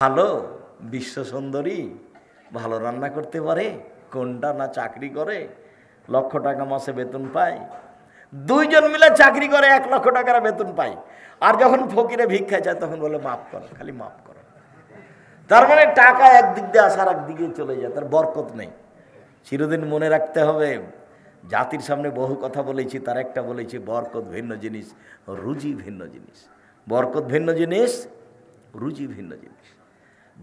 ভালো বিশ্ব সুন্দরী ভালো রান্না করতে পারে, কোনটা না চাকরি করে, লক্ষ টাকা মাসে বেতন পায়। দুইজন মিলে চাকরি করে 1 লক্ষ টাকার বেতন পায়। আর যখন ফকিরে ভিক্ষা চায় তখন বলে মাফ করো, খালি মাফ করো। তার মানে টাকা একদিক দিয়ে আসার একদিকে চলে যায়, তার বরকত নেই। চিরদিন মনে রাখতে হবে, জাতির সামনে বহু কথা বলেছি, তার একটা বলেছি বরকত ভিন্ন জিনিস, রুজি ভিন্ন জিনিস। বরকত ভিন্ন জিনিস, রুজি ভিন্ন জিনিস।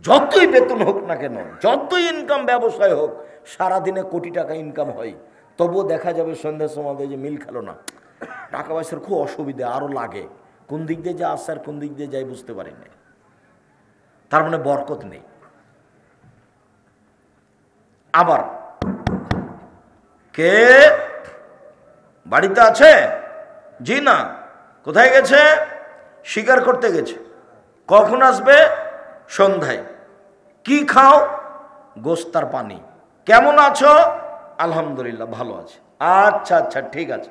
যতই বেতন হোক না কেন, যতই ইনকাম ব্যবসায় হোক, সারাদিনে কোটি টাকা ইনকাম হয়, তবুও দেখা যাবে সন্ধ্যার সময় যে মিল খেলো না, টাকা পয়সার খুব অসুবিধা, আরও লাগে। কোন দিক দিয়ে যা আসছে আর কোন দিক দিয়ে যাই বুঝতে পারি না। তার মানে বরকত নেই। আবার কে বাড়িতে আছে? জি না। কোথায় গেছে? শিকার করতে গেছে। কখন আসবে? সন্ধ্যায়। কি খাও? গোস্তার পানি। কেমন আছো? আলহামদুলিল্লাহ ভালো আছে। আচ্ছা আচ্ছা ঠিক আছে,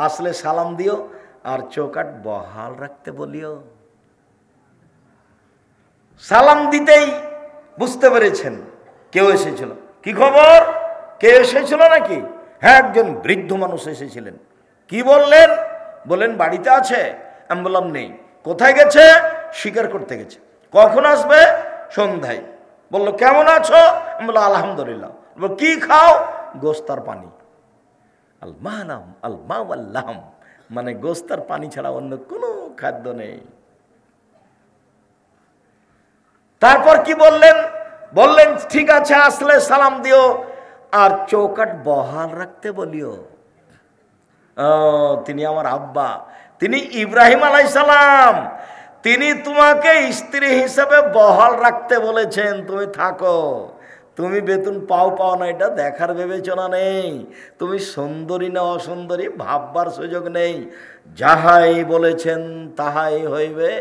আসলে সালাম দিও আর চৌকাট বহাল রাখতে বলিও। সালাম দিতেই বুঝতে পেরেছেন কেউ এসেছিল। কি খবর? কে এসেছিল নাকি? হ্যাঁ, একজন বৃদ্ধ মানুষ এসেছিলেন। কি বললেন? বলেন বাড়িতে আছে। আমি বললাম নেই। কোথায় গেছে? শিকার করতে গেছে। কখন আসবে? সন্ধ্যায়। বললো কেমন আছো? আমি বললাম আলহামদুলিল্লাহ। বলল কি খাও? গোস্তার পানি। আল মালাম আল মাওয়াল্লাম, মানে গোস্তার পানি ছাড়া অন্য কোনো খাদ্য নেই। তারপর কি বললেন? বললেন ঠিক আছে, আসলে সালাম দিও আর চৌকাট বহাল রাখতে বলিও। তিনি আমার আব্বা, তিনি ইব্রাহিম আলাইহিস সালাম, তিনি তোমাকে স্ত্রী হিসেবে বহাল রাখতে বলেছেন। তুমি থাকো, তুমি বেতন পাও পাও না এটা দেখার বিবেচনা নেই, তুমি সুন্দরী না অসুন্দরী ভাববার সুযোগ নেই, যাহাই বলেছেন তাহাই হইবে।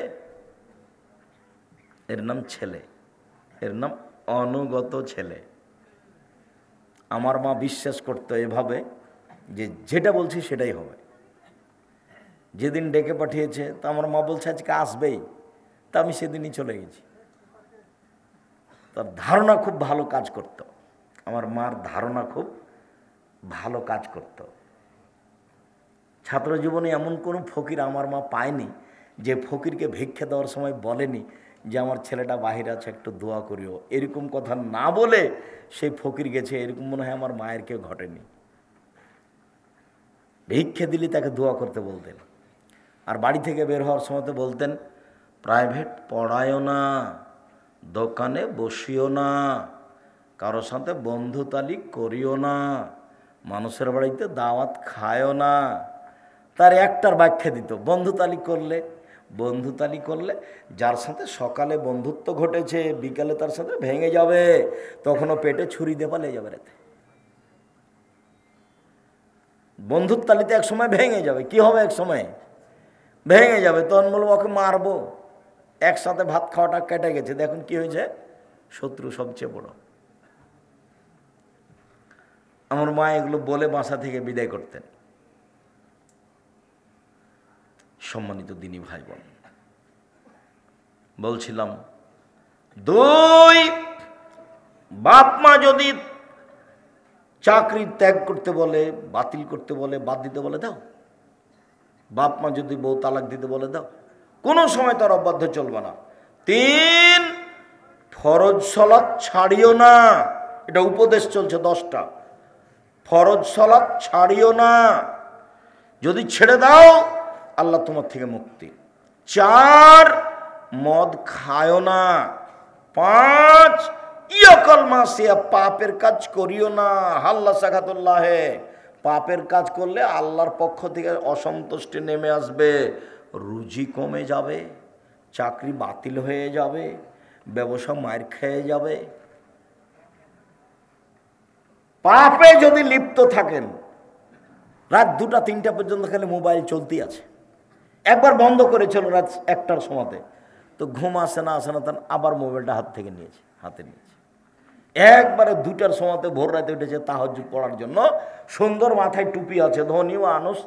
এর নাম ছেলে, এর নাম অনুগত ছেলে। আমার মা বিশ্বাস করতো এভাবে যে যেটা বলছি সেটাই হবে। যেদিন ডেকে পাঠিয়েছে তা আমার মা বলছে আজকে আসবেই, তা আমি সেদিনই চলে গেছি। তার ধারণা খুব ভালো কাজ করত, আমার মার ধারণা খুব ভালো কাজ করত। ছাত্র জীবনে এমন কোনো ফকির আমার মা পায়নি যে ফকিরকে ভিক্ষা দেওয়ার সময় বলেনি যে আমার ছেলেটা বাহিরে আছে একটু দোয়া করিও। এরকম কথা না বলে সেই ফকির গেছে, এরকম মনে হয় আমার মায়ের কেউ ঘটেনি। ভিক্ষা দিলে তাকে দোয়া করতে বলতেন। আর বাড়ি থেকে বের হওয়ার সময় তো বলতেন প্রাইভেট পড়ায়ও না, দোকানে বসিও না, কারোর সাথে বন্ধুতালি করিও না, মানুষের বাড়িতে দাওয়াত খায়ও না। তার একটার ব্যাখ্যা দিত, বন্ধুতালি করলে যার সাথে সকালে বন্ধুত্ব ঘটেছে বিকালে তার সাথে ভেঙে যাবে, তখনও পেটে ছুরি দিয়ে পালিয়ে যাবে রাতে। বন্ধুর তালিতে এক সময় ভেঙে যাবে। কি হবে? এক সময় ভেঙে যাবে, তখন বলবো ওকে মারবো। একসাথে ভাত খাওয়াটা কেটে গেছে, দেখুন কি হয়েছে, শত্রু সবচেয়ে বড়। আমার মা এগুলো বলে বাসা থেকে বিদায় করতেন। সম্মানিত দিনী ভাই বোন, বলছিলাম 2, বাপ মা যদি চাকরি ত্যাগ করতে বলে, বাতিল করতে বলে, বাদ দিতে বলে দাও। বাপ মা যদি বউ তালাক দিতে বলে দাও, কোনো সময় তার অবাধ্য চলবে না। 3, ফরজ সালাত ছাড়িও না। এটা উপদেশ চলছে 10টা। ফরজ সালাত ছাড়িও না, যদি ছেড়ে দাও আল্লাহ তোমার থেকে মুক্তি। 4, মদ খায়ও না। 5, ইয়াকাল মাসিয়া, পাপের কাজ করিও না। হাল্লা সাকাতুল্লাহে, পাপের কাজ করলে আল্লাহর পক্ষ থেকে অসন্তুষ্টি নেমে আসবে, রুজি কমে যাবে, চাকরি বাতিল হয়ে যাবে, ব্যবসা মার খেয়ে যাবে। পাপে যদি লিপ্ত থাকেন, রাত 2টা 3টা পর্যন্ত খালি মোবাইল চলতেই আছে। একবার বন্ধ করেছিল রাত 1টার সময়তে, তো ঘুম আসে না তখন আবার মোবাইলটা হাতে নিয়েছে। একবারে 2টার সময়তে ভোর রাতে উঠেছে তাহাজ্জুদ পড়ার জন্য। সুন্দর মাথায় টুপি আছে, ধনী মানুষ।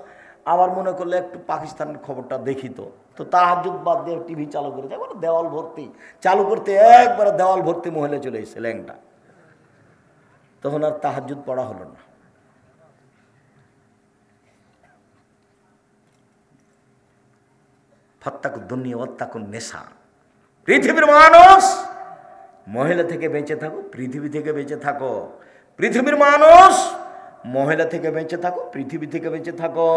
আবার মনে করলে একটু পাকিস্তানের খবরটা দেখি তো, তো তাহাজ্জুদ বাদ দিয়ে টিভি চালু করেছে, একবার দেওয়াল ভর্তি, চালু করতে একবারে দেওয়াল ভর্তি মহিলা চলে এসেছে ল্যাংটা। তখন আর তাহাজ্জুদ পড়া হলো না। ফাত্তাকু দুনিয়া ওয়াত্তাকুন নেশা। পৃথিবীর মানুষ মহিলা থেকে বেঁচে থাকো, পৃথিবী থেকে বেঁচে থাকো। পৃথিবীর মানুষ মহিলা থেকে বেঁচে থাকো, পৃথিবী থেকে বেঁচে থাকো।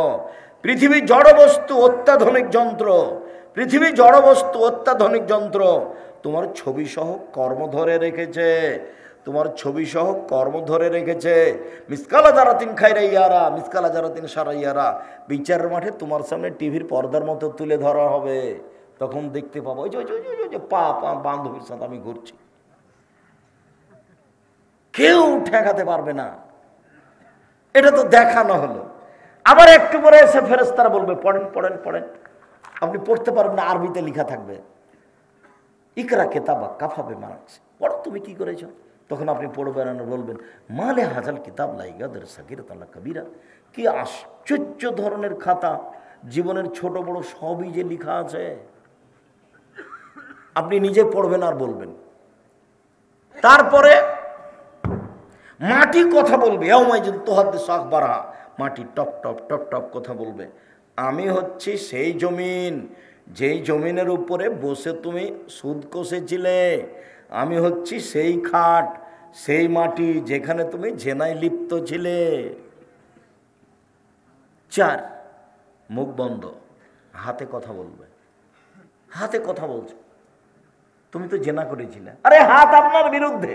পৃথিবী জড়বস্তু, অত্যাধুনিক যন্ত্র। পৃথিবী জড়বস্তু, অত্যাধুনিক যন্ত্র। তোমার ছবি সহ কর্ম ধরে রেখেছে, তোমার ছবি সহ কর্ম ধরে রেখেছে। মিসকালা জারাতিন খায়রা ইয়ারা, মিসকালা জারাতিন শাররা ইয়ারা। বিচারের মাঠে তোমার সামনে টিভির পর্দার মতো তুলে ধরা হবে, তখন দেখতে পাবো ওই যে পা বান্ধবীর সাথে আমি ঘুরছি। কেউ ঠেকাতে পারবে না। এটা তো দেখানো হলো। আবার একটু পরে এসে ফেরেশতারা বলবে পড়েন পড়েন পড়েন। আপনি পড়তে পারবেন না, আরবিতে লেখা থাকবে ইকরা কিতাবা কাফা বিমা নাফসিক, পড়ো তুমি কি করেছো। তখন আপনি পড়বেন আর বলবেন মালে হাজাল কিতাব লা ইয়াগাদিরু সাগীরাতান ওয়ালা কাবীরা। কি আশ্চর্য ধরনের খাতা, জীবনের ছোট বড় সবই যে লেখা আছে। আপনি নিজে পড়বেন আর বলবেন। তারপরে মাটি কথা বলবে, মাটি টপ টপ টপ টপ কথা বলবে। আমি হচ্ছি সেই জমিন যেই জমিনের উপরে বসে তুমি সুদ কষেছিলে। আমি হচ্ছি সেই খাট, সেই মাটি যেখানে তুমি জেনায় লিপ্ত ছিলে। 4, মুখ বন্ধ, হাতে কথা বলবে। হাতে কথা বলছে, তুমি তো জেনা করেছিলে, আরে হাত আপনার বিরুদ্ধে।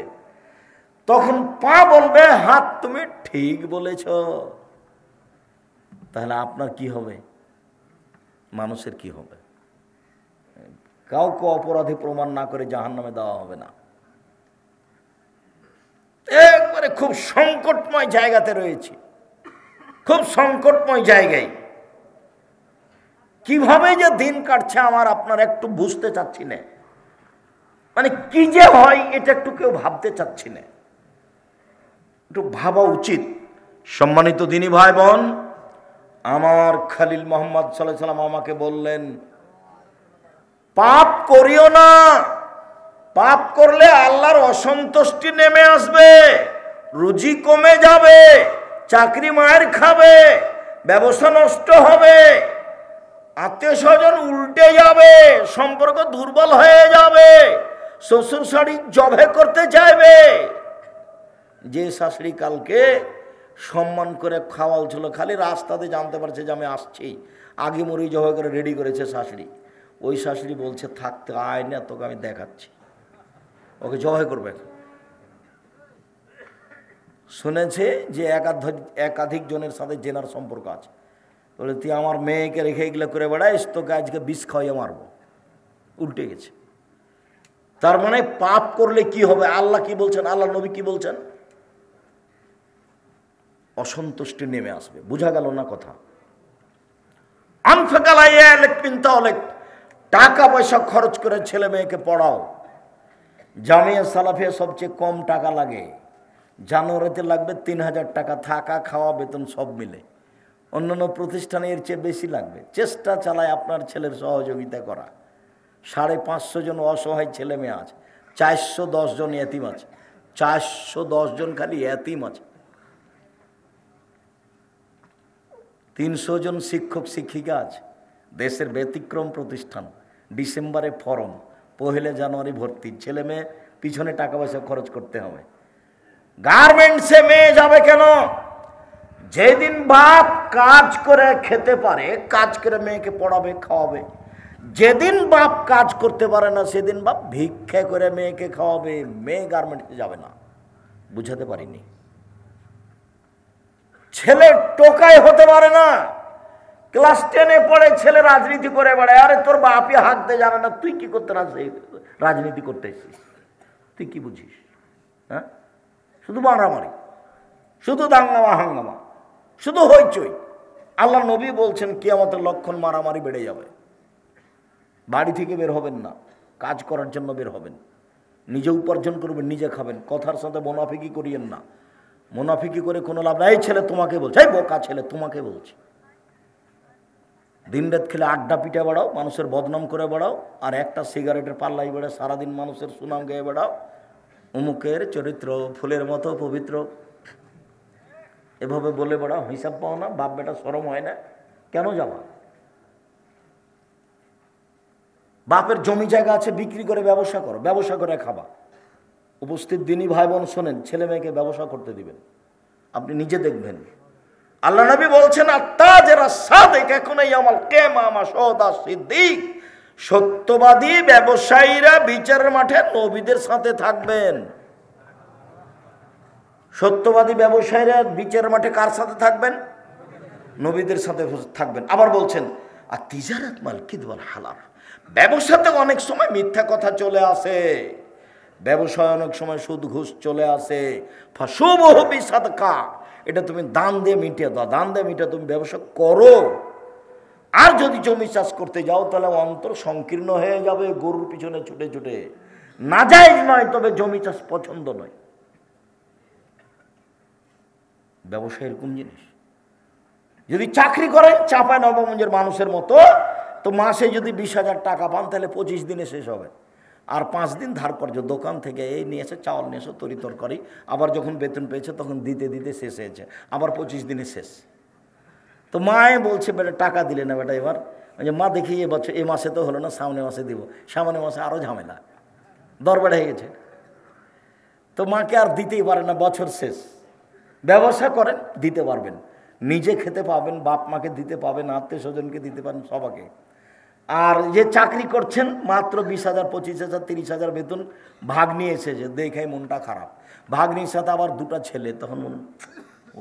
তখন পা বলবে হাত তুমি ঠিক বলেছ। তাহলে আপনার কি হবে, মানুষের কি হবে? কাউকে অপরাধী প্রমাণ না করে জাহান্নামে দেওয়া হবে না। একবারে খুব সংকটময় জায়গাতে রয়েছে, খুব সংকটময় জায়গায়। কিভাবে যে দিন কাটছে আমার আপনার একটু বুঝতে চাচ্ছি না। মানে কি যে হয় এটা একটু কেউ ভাবতে চাচ্ছি না, একটু ভাবা উচিত। সম্মানিত দিনী ভাই বোন, আমার খলিল মোহাম্মদ সাল্লাল্লাহু আলাইহি ওয়াসাল্লাম আমাকে বললেন পাপ করিও না। পাপ করলে আল্লাহর অসন্তুষ্টি নেমে আসবে, রুজি কমে যাবে, চাকরি মায়ের খাবে, ব্যবসা নষ্ট হবে, আত্মীয় স্বজন উল্টে যাবে, সম্পর্ক দুর্বল হয়ে যাবে, শ্বশুর শাশুড়ি জবে করতে চাইবে। যে শাশুড়ি কালকে সম্মান করে খাওয়াল ছিল, খালি রাস্তাতে জানতে পারছে যে আমি আসছি, আগে মরি জবাই করে রেডি করেছে শাশুড়ি। ওই শাশুড়ি বলছে থাকতে আয় না, তোকে আমি দেখাচ্ছি, ওকে জবাই করবে। শুনেছে যে একাধিক জনের সাথে জেনার সম্পর্ক আছে। বলে তুই আমার মেয়েকে রেখে এগুলো করে বেড়াইস, তোকে আজকে বিষ খাওয়াইয়ে মারবো। উল্টে গেছে। তার মানে পাপ করলে কি হবে, আল্লাহ কি বলছেন, আল্লাহ নবী কি বলছেন? অসন্তুষ্টি নেমে আসবে। বুঝা গেল না কথা? টাকা পয়সা খরচ করে ছেলে মেয়েকে পড়াও। জামিয়া সালাফিয়া সবচেয়ে কম টাকা লাগে, জানুয়ারিতে লাগবে 3000 টাকা, থাকা খাওয়া বেতন সব মিলে। অন্যান্য প্রতিষ্ঠানে এর চেয়ে বেশি লাগবে। চেষ্টা চালায় আপনার ছেলের সহযোগিতা করা। 550 জন অসহায় ছেলে মেয়ে আছে, 410 জন এতিম আছে, 410 জন খালি এতিম আছে, 300 জন শিক্ষক শিক্ষিকা আছে। দেশের ব্যতিক্রম প্রতিষ্ঠান, ডিসেম্বরে ফরম, 1 জানুয়ারি ভর্তি। ছেলে মেয়ে পিছনে টাকা পয়সা খরচ করতে হবে। গার্মেন্টসে মেয়ে যাবে কেন? যেদিন বাপ কাজ করে খেতে পারে, কাজ করে মেয়েকে পড়াবে খাওয়াবে। যেদিন বাপ কাজ করতে পারে না, সেদিন বাপ ভিক্ষা করে মেয়েকে খাওয়াবে। মেয়ে গার্মেন্টসে যাবে না। বুঝাতে পারিনি? ছেলে টোকাই হতে পারে না। ক্লাস 10-এ পড়ে ছেলে রাজনীতি করে বেড়ায়। আরে তোর বাপই হাঁকতে জানে না, তুই কি করতে রাজনীতি করতে এসেছিস? তুই কি বুঝিস? হ্যাঁ, শুধু মারামারি, শুধু দাঙ্গামা হাঙ্গামা, শুধু হইচই। আল্লাহ নবী বলছেন কিয়ামতের লক্ষণ মারামারি বেড়ে যাবে। বাড়ি থেকে বের হবেন না, কাজ করার জন্য বের হবেন। নিজে উপার্জন করবেন, নিজে খাবেন। কথার সাথে মুনাফিকি করিয়েন না। মুনাফিকি করে কোনো লাভ নাই। এই ছেলে তোমাকে বলছে, এই বোকা ছেলে তোমাকে বলছে। দিনরাত খেলে আড্ডা পিঠে বেড়াও, মানুষের বদনাম করে বেড়াও, আর একটা সিগারেটের পাল্লাই বেড়ে সারাদিন মানুষের সুনাম গেয়ে বেড়াও, অমুকের চরিত্র ফুলের মতো পবিত্র, এভাবে বলে বেড়াও, হিসাব পাও না, বাপ বেটা শরম হয় না? কেন যাওয়া? বাপের জমি জায়গা আছে, বিক্রি করে ব্যবসা করো, ব্যবসা করে খাবা। উপস্থিত দিনই ভাই বোন শোনেন, ছেলে মেয়েকে ব্যবসা করতে দিবেন, আপনি নিজে দেখবেন। আল্লাহ নবী বলছেন, আত্তাজেরা সাদিক এখনই আমাল কিয়ামা শাহাদা সিদ্দিক, সত্যবাদী ব্যবসায়ীরা বিচারের মাঠে নবীদের সাথে থাকবেন। সত্যবাদী ব্যবসায়ীরা বিচারের মাঠে কার সাথে থাকবেন? নবীদের সাথে থাকবেন। আবার বলছেন, আর তিজারাত মাল কিদওয়াল হালাফ, ব্যবসাতে অনেক সময় মিথ্যা কথা চলে আসে, ব্যবসায় অনেক সময় সুদ ঘুষ চলে আসে। ফাসুবহু বিসাদকা, এটা তুমি দান দিয়ে মিটিয়ে দাও, দান দিয়ে মিটিয়ে তুমি ব্যবসা করো। আর যদি জমি চাষ করতে যাও তাহলে অন্তর সংকীর্ণ হয়ে যাবে, গরুর পিছনে ছুটে ছুটে। নাজায়েজ নয়, তবে জমি চাষ পছন্দ নয়। ব্যবসা এরকম জিনিস। যদি চাকরি করেন চাঁপাই নবাবগঞ্জের মানুষের মতো, তো মাসে যদি 20,000 টাকা পান তাহলে 25 দিনে শেষ হবে। আর 5 দিন ধার কর্য, দোকান থেকে এই নিয়ে এসে চাউল নিয়ে এসে তরি তরকারি, আবার যখন বেতন পেয়েছে তখন দিতে দিতে শেষ হয়েছে, আবার 25 দিনে শেষ। তো মায়ে বলছে, বেটা টাকা দিলে না বেটা এবার? মা দেখি এবছর এ মাসে তো হলো না, সামনে মাসে দিব, সামনে মাসে আরও ঝামেলা, দর বেড়ে হয়ে গেছে। তো মাকে আর দিতেই পারে না, বছর শেষ। ব্যবসা করেন, দিতে পারবেন, নিজে খেতে পাবেন, বাপ মাকে দিতে পাবেন, আত্মীয় স্বজনকে দিতে পারেন, সবাকে। আর যে চাকরি করছেন মাত্র 20,000, 25,000, 30,000 বেতন, ভাগ নিয়ে এসেছে, দেখে মনটা খারাপ। ভাগ্নির সাথে আবার 2টা ছেলে, তখন মন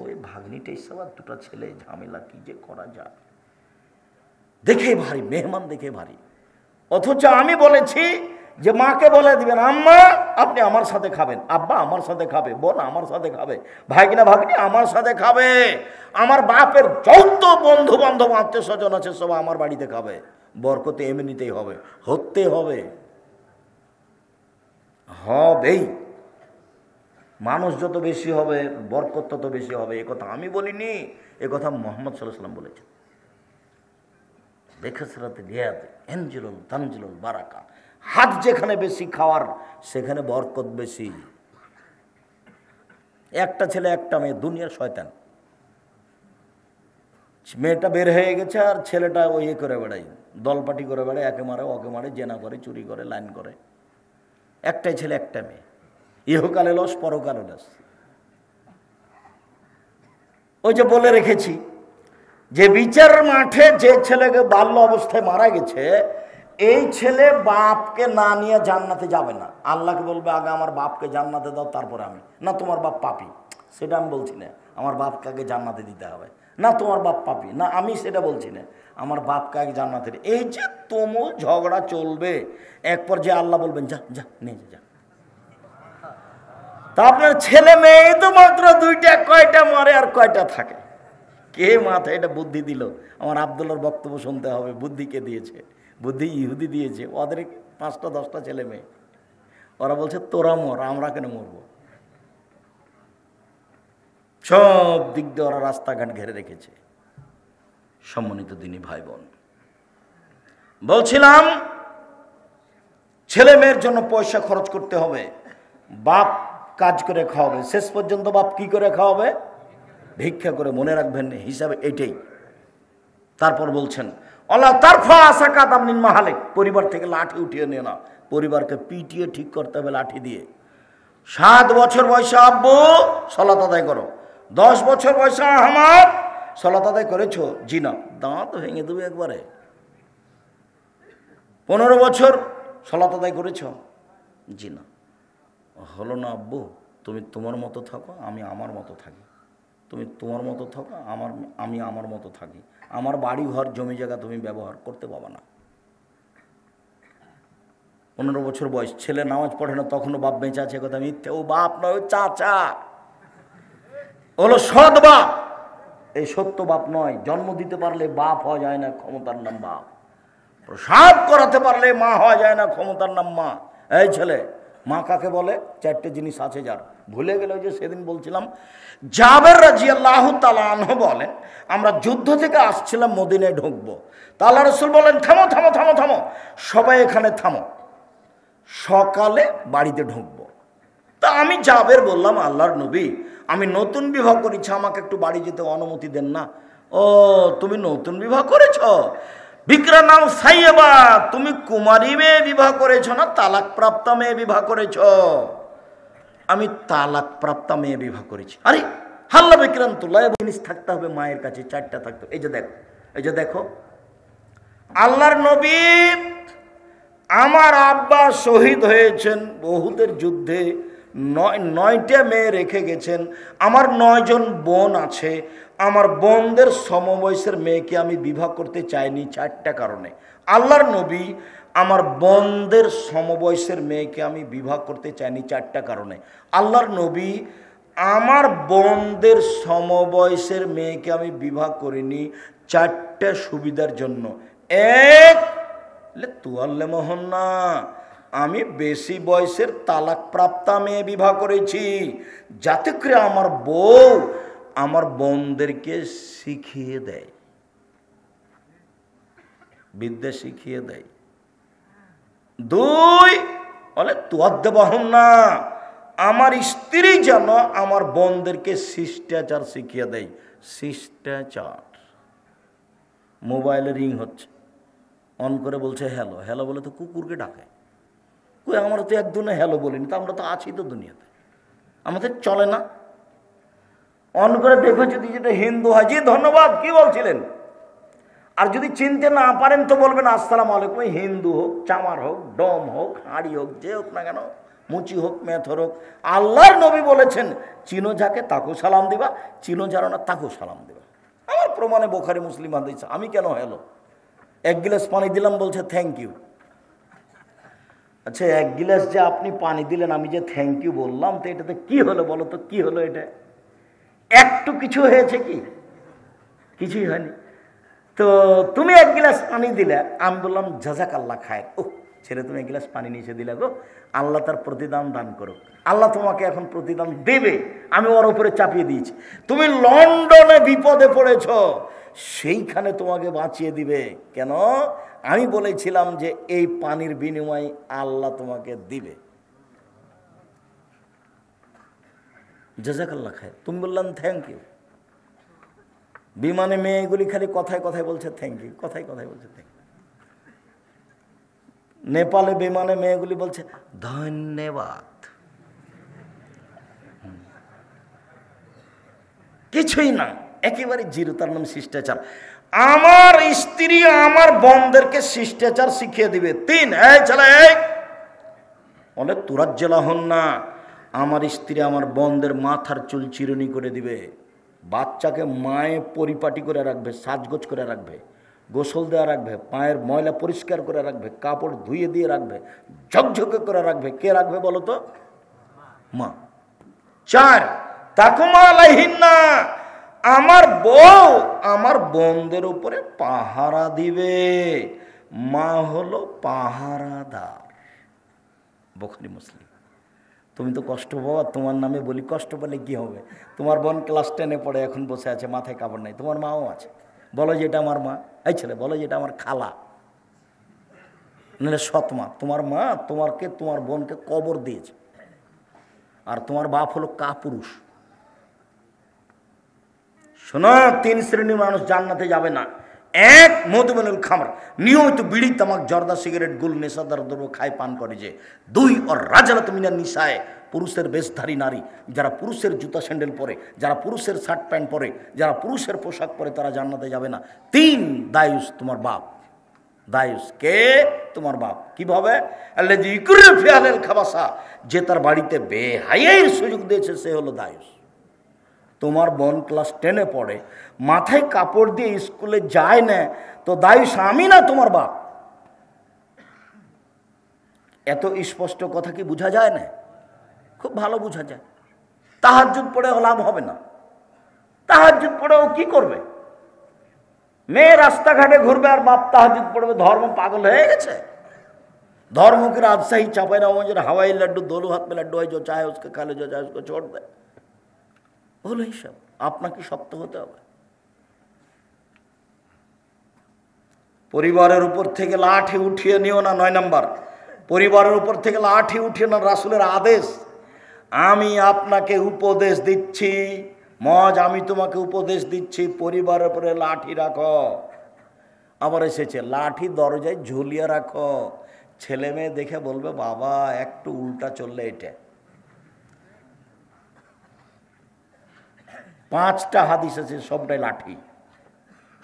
ওই ভাগ্নিটাই সব আর 2টা ছেলে, ঝামেলা কি যে করা যায়, দেখে ভারী, মেহমান দেখে ভারী। অথচ আমি বলেছি যে মাকে বলে দিবেন, আম্মা আপনি আমার সাথে খাবেন, আব্বা আমার সাথে খাবে, বোন আমার সাথে খাবে, ভাগনা ভাগ্নি আমার সাথে খাবে, আমার বাপের যত বন্ধু বান্ধব আত্মীয় স্বজন আছে সব আমার বাড়িতে খাবে। বরকতে এমনিতেই হবে, হতে হবে, হবেই। মানুষ যত বেশি হবে বরকত তত বেশি হবে, এ কথা আমি বলিনি, এ কথা মুহাম্মদ সাল্লাল্লাহু আলাইহি ওয়াসাল্লাম বলেছেন। বেখসরাতে রিয়াদ এনজিলুল তানজিলুল বারাকা, হাত যেখানে বেশি খাওয়ার সেখানে বরকত বেশি। একটা ছেলে একটা মেয়ে, দুনিয়ার শয়তান। মেয়েটা বের হয়ে গেছে আর ছেলেটা ওই করে বেড়ায়, দলপাটি করে বেড়ায়, একে মারে ওকে মারে, জেনা করে, চুরি করে, লাইন করে। একটাই ছেলে একটা মেয়ে, ইহকালে লস পরকালে লস। ওই যে বলে রেখেছি যে বিচার মাঠে যে ছেলেকে বাল্য অবস্থায় মারা গেছে, এই ছেলে বাপকে না নিয়ে জান্নাতে যাবে না। আল্লাহকে বলবে, আগে আমার বাপকে জান্নাতে দাও, তারপরে আমি। না তোমার বাপ পাপী, সেটা আমি বলছি না, আমার বাপকে আগে জান্নাতে দিতে হবে। না তোমার বাপ পাপী, না আমি সেটা বলছি না, আমার বাপকে আগে জান্নাতে। এই যে তুমুল ঝগড়া চলবে, এক পর্যায়ে আল্লাহ বলবেন, যা যা নিয়ে যা। তা আপনার ছেলে মেয়ে তো মাত্র 2টা, কয়টা মরে আর কয়টা থাকে? কে মাথায় এটা বুদ্ধি দিল? আমার আব্দুল্লাহর বক্তব্য শুনতে হবে। বুদ্ধি কে দিয়েছে? বুদ্ধি ইহুদি দিয়েছে। ওদের 5টা 10টা ছেলে মেয়ে, ওরা বলছে তোরা মর, আমরা কেন মরবো? সব দিক দিয়ে ওরা রাস্তাঘাট ঘেরে রেখেছে। সম্মানিত দিনী ভাই বোন, বলছিলাম ছেলে মেয়ের জন্য পয়সা খরচ করতে হবে, বাপ কাজ করে খাওয়াবে। শেষ পর্যন্ত বাপ কি করে খাওয়াবে? ভিক্ষা করে। মনে রাখবেন, হিসাবে এটাই। তারপর বলছেন, আল্লাহ তারফা আসাকাত আমিন মাহালে, পরিবার থেকে লাঠি উঠিয়ে নিয়ে না, পরিবারকে পিটিয়ে ঠিক করতে হবে লাঠি দিয়ে। 7 বছর বয়সে আব্বু সালাত আদায় করো, 10 বছর বয়সে আহমদ সালাত আদায় করেছো? জি না, দাঁত ভেঙে দেবে একবারে। 15 বছর সালাত আদায় করেছ? জি না। হলো না আব্বু, তুমি তোমার মতো থাকো, আমি আমার মতো থাকি। তুমি তোমার মতো থাকো, আমি আমার মতো থাকি। আমার বাড়ি ঘর জমি জায়গা তুমি ব্যবহার করতে পাবা না। 15 বছর বয়স, ছেলে নামাজ পড়ে না, তখনও বাপ বেঁচে আছে, কথা মিথ্যে। ও বাপ নয়, ও চাচা, হলো সৎ বাপ। এই সত্য বাপ নয়। জন্ম দিতে পারলে বাপ হওয়া যায় না, ক্ষমতার নাম বাপ। প্রসাব করাতে পারলে মা হওয়া যায় না, ক্ষমতার নাম মা। এই ছেলে, মা কাকে বলে? চারটে জিনিস আছে যার, ভুলে গেল। যে সেদিন বলছিলাম, জাবের রাদিয়াল্লাহু তাআলা আনহু বলেন, আমরা যুদ্ধ থেকে আসছিলাম, মদিনায় ঢুকবো। তা আল্লাহ রাসূল বলেন, থামো থামো থামো থামো, সবাই এখানে থামো, সকালে বাড়িতে ঢুকবো। তা আমি জাবের বললাম, আল্লাহর নবী, আমি নতুন বিবাহ করেছি, আমাকে একটু বাড়ি যেতে অনুমতি দেন না। ও, তুমি নতুন বিবাহ করেছ? বিক্রা নাম সাইয়েবা, তুমি কুমারী মেয়ে বিবাহ করেছ না তালাক প্রাপ্তা মেয়ে বিবাহ করেছ? আমি তালাক প্রাপ্তা মেয়ে বিবাহ করেছি। আরে হাল্লা বিক্রান্তুল্লাহ, জিনিস থাকতে হবে মায়ের কাছে, চারটা থাকতে হবে। এই যে দেখো, এই যে দেখো, আল্লাহর নবী, আমার আব্বা শহীদ হয়েছেন বহুদের যুদ্ধে, 9টা মেয়ে রেখে গেছেন। আমার 9 জন বোন আছে, আমার বোনদের সমবয়সের মেয়েকে আমি বিবাহ করতে চাইনি 4টা কারণে। আল্লাহর নবী, আমার বোনদের সমবয়সের মেয়েকে আমি বিবাহ করতে চাইনি 4টা কারণে। আল্লাহর নবী, আমার বোনদের সমবয়সের মেয়েকে আমি বিবাহ করিনি 4টা সুবিধার জন্য। এক, তুয়াল্লে মোহন না, আমি বেশি বয়সের তালাক প্রাপ্তা মেয়ে বিবাহ করেছি, যাতে করে আমার বউ আমার বোনদেরকে শিখিয়ে দেয়, বিদ্যা শিখিয়ে দেয়। 2, বলে তুয়াদ্দে বহন না, আমার স্ত্রী যেন আমার বোনদেরকে শিষ্টাচার শিখিয়ে দেয়। শিষ্টাচার। মোবাইলে রিং হচ্ছে, অন করে বলছে হ্যালো। হ্যালো বলে তো কুকুরকে ডাকে। কই, আমরা তো একদিনে হ্যালো বলিনি, তো আমরা তো আছি তো দুনিয়াতে, আমাদের চলে না। অন করে দেখো, যদি যেটা হিন্দু হয়, জি ধন্যবাদ, কি বলছিলেন? আর যদি চিনতে না পারেন তো বলবেন আসসালামু আলাইকুম। হিন্দু হোক, চামার হোক, ডম হোক, হাঁড়ি হোক, যে হোক না কেন, মুচি হোক, মেথর হোক, আল্লাহর নবী বলেছেন, চিনো যাকে তাকেও সালাম দিবা, চিনো যারা না তাকেও সালাম দিবা। আমার প্রমাণে বুখারী মুসলিম হাদিস। আমি কেন হ্যালো? 1 গিলাস পানি দিলাম, বলছে থ্যাংক ইউ। আচ্ছা, 1 গিলাস যে আপনি পানি দিলেন, আমি যে থ্যাংক ইউ বললাম, তো এটাতে কি হলো বলো তো? কি হলো এটা? একটু কিছু হয়েছে কি? কিছুই হয়নি। তো তুমি 1 গিলাস পানি দিলে, আমি বললাম জাযাকাল্লাহ খায়ের। ও ছেলে, তুমি 1 গিলাস পানি নিচে দিলে গো, আল্লাহ তার প্রতিদান দান করো। আল্লাহ তোমাকে এখন প্রতিদান দেবে, আমি ওর উপরে চাপিয়ে দিয়েছি। তুমি লন্ডনে বিপদে পড়েছ, সেইখানে তোমাকে বাঁচিয়ে দিবে। কেন? আমি বলেছিলাম যে এই পানির বিনিময়ে আল্লাহ তোমাকে দিবে। জাযাকাল্লাহ খায়ের। তুমি বললাম থ্যাংক ইউ। বিমানে মেয়েগুলি খালি কথায় কথায় বলছে থ্যাংক ইউ, কথায় কথায় বলছে থ্যাংক ইউ। নেপালে বিমানে মেয়েগুলি বলছে ধন্যবাদ। কিছুই না, একেবারে জিরো। তার নাম শিষ্টাচার। আমার স্ত্রী আমার বোনদেরকে শিষ্টাচার শিখিয়ে দিবে। 3, এই ছেলে, বলে তুরাজ্জালা হন না, আমার স্ত্রী আমার বোনদের মাথার চুল চিরুনি করে দিবে, বাচ্চাকে মায়ে পরিপাটি করে রাখবে, সাজগোজ করে রাখবে, গোসল দেওয়া রাখবে, পায়ের ময়লা পরিষ্কার করে রাখবে, কাপড় ধুয়ে দিয়ে রাখবে, ঝকঝকে করে রাখবে। কে রাখবে বলো তো? মা। 4, তাকুমা আলাইহিন্না, আমার বউ আমার বোনদের উপরে পাহারা দিবে। মা হলো পাহারাদার। বুখারী মুসলিম। তুমি তো কষ্ট পাও, তোমার নামে বলি, কষ্ট পেলে কি হবে? তোমার বোন ক্লাস 10-এ পড়ে, এখন বসে আছে, মাথায় কাপড় নাই। তোমার মাও আছে, বলো যে এটা আমার মা। এই ছেলে, বলো যে এটা আমার খালা, নাহলে সৎ মা। তোমার মা তোমার বোনকে কবর দিয়েছে, আর তোমার বাপ হলো কাপুরুষ। শোনো, 3 শ্রেণীর মানুষ জান্নাতে যাবে না। 1, মধুমেনুল খামর, নিয়মিত বিড়ি, তামাক, জর্দা, সিগারেট, গুল, নেশাদার দ্রব্য খায়, পান করে যে। 2, ওর রাজালাত মিনান নিসায়, পুরুষের বেশধারী নারী, যারা পুরুষের জুতা স্যান্ডেল পরে, যারা পুরুষের শার্ট প্যান্ট পরে, যারা পুরুষের পোশাক পরে, তারা জান্নাতে যাবে না। 3, দায়ুস, তোমার বাপ। দায়ুস কে? তোমার বাপ। কিভাবে? আল্লাযী ইকরা ফিআলাল খাবাসা, যে তার বাড়িতে বেহায়ার সুযোগ দিয়েছে, সে হলো দায়ুস। তোমার বোন ক্লাস 10-এ পড়ে, মাথায় কাপড় দিয়ে স্কুলে যায় না, তো দায়ুস আমি না তোমার বাপ। এত স্পষ্ট কথা কি বোঝা যায় না? খুব ভালো বোঝা যায়। তাহাজ্জুদ পড়ে লাভ হবে না। তাহাজ্জুদ পড়েও কি করবে? মেয়ে রাস্তাঘাটে ঘুরবে আর বাপ তাহাজ্জুদ পড়বে, ধর্ম পাগল হয়ে গেছে। धर्म के राजशाही चापाई नवाबगंज हवाई लड्डू दोनों हाथ में लड्डू है, जो चाहे उसके खा ले, जो चाहे उसको छोड़ दे। बोलो हिसाब আপনাকে শক্ত হতে হবে। পরিবারের উপর থেকে লাঠি উঠিয়ে নিও না। 9 নম্বর, পরিবারের উপর থেকে লাঠি উঠিয়ে না, রাসূলের আদেশ। আমি আপনাকে উপদেশ দিচ্ছি, মজ আমি তোমাকে উপদেশ দিচ্ছি, পরিবারের উপরে লাঠি রাখো। আবার এসেছে লাঠি দরজায় ঝুলিয়ে রাখো। ছেলে মেয়ে দেখে বলবে বাবা একটু উল্টা চললে এটা। 5টা হাদিস আছে, সবটাই লাঠি,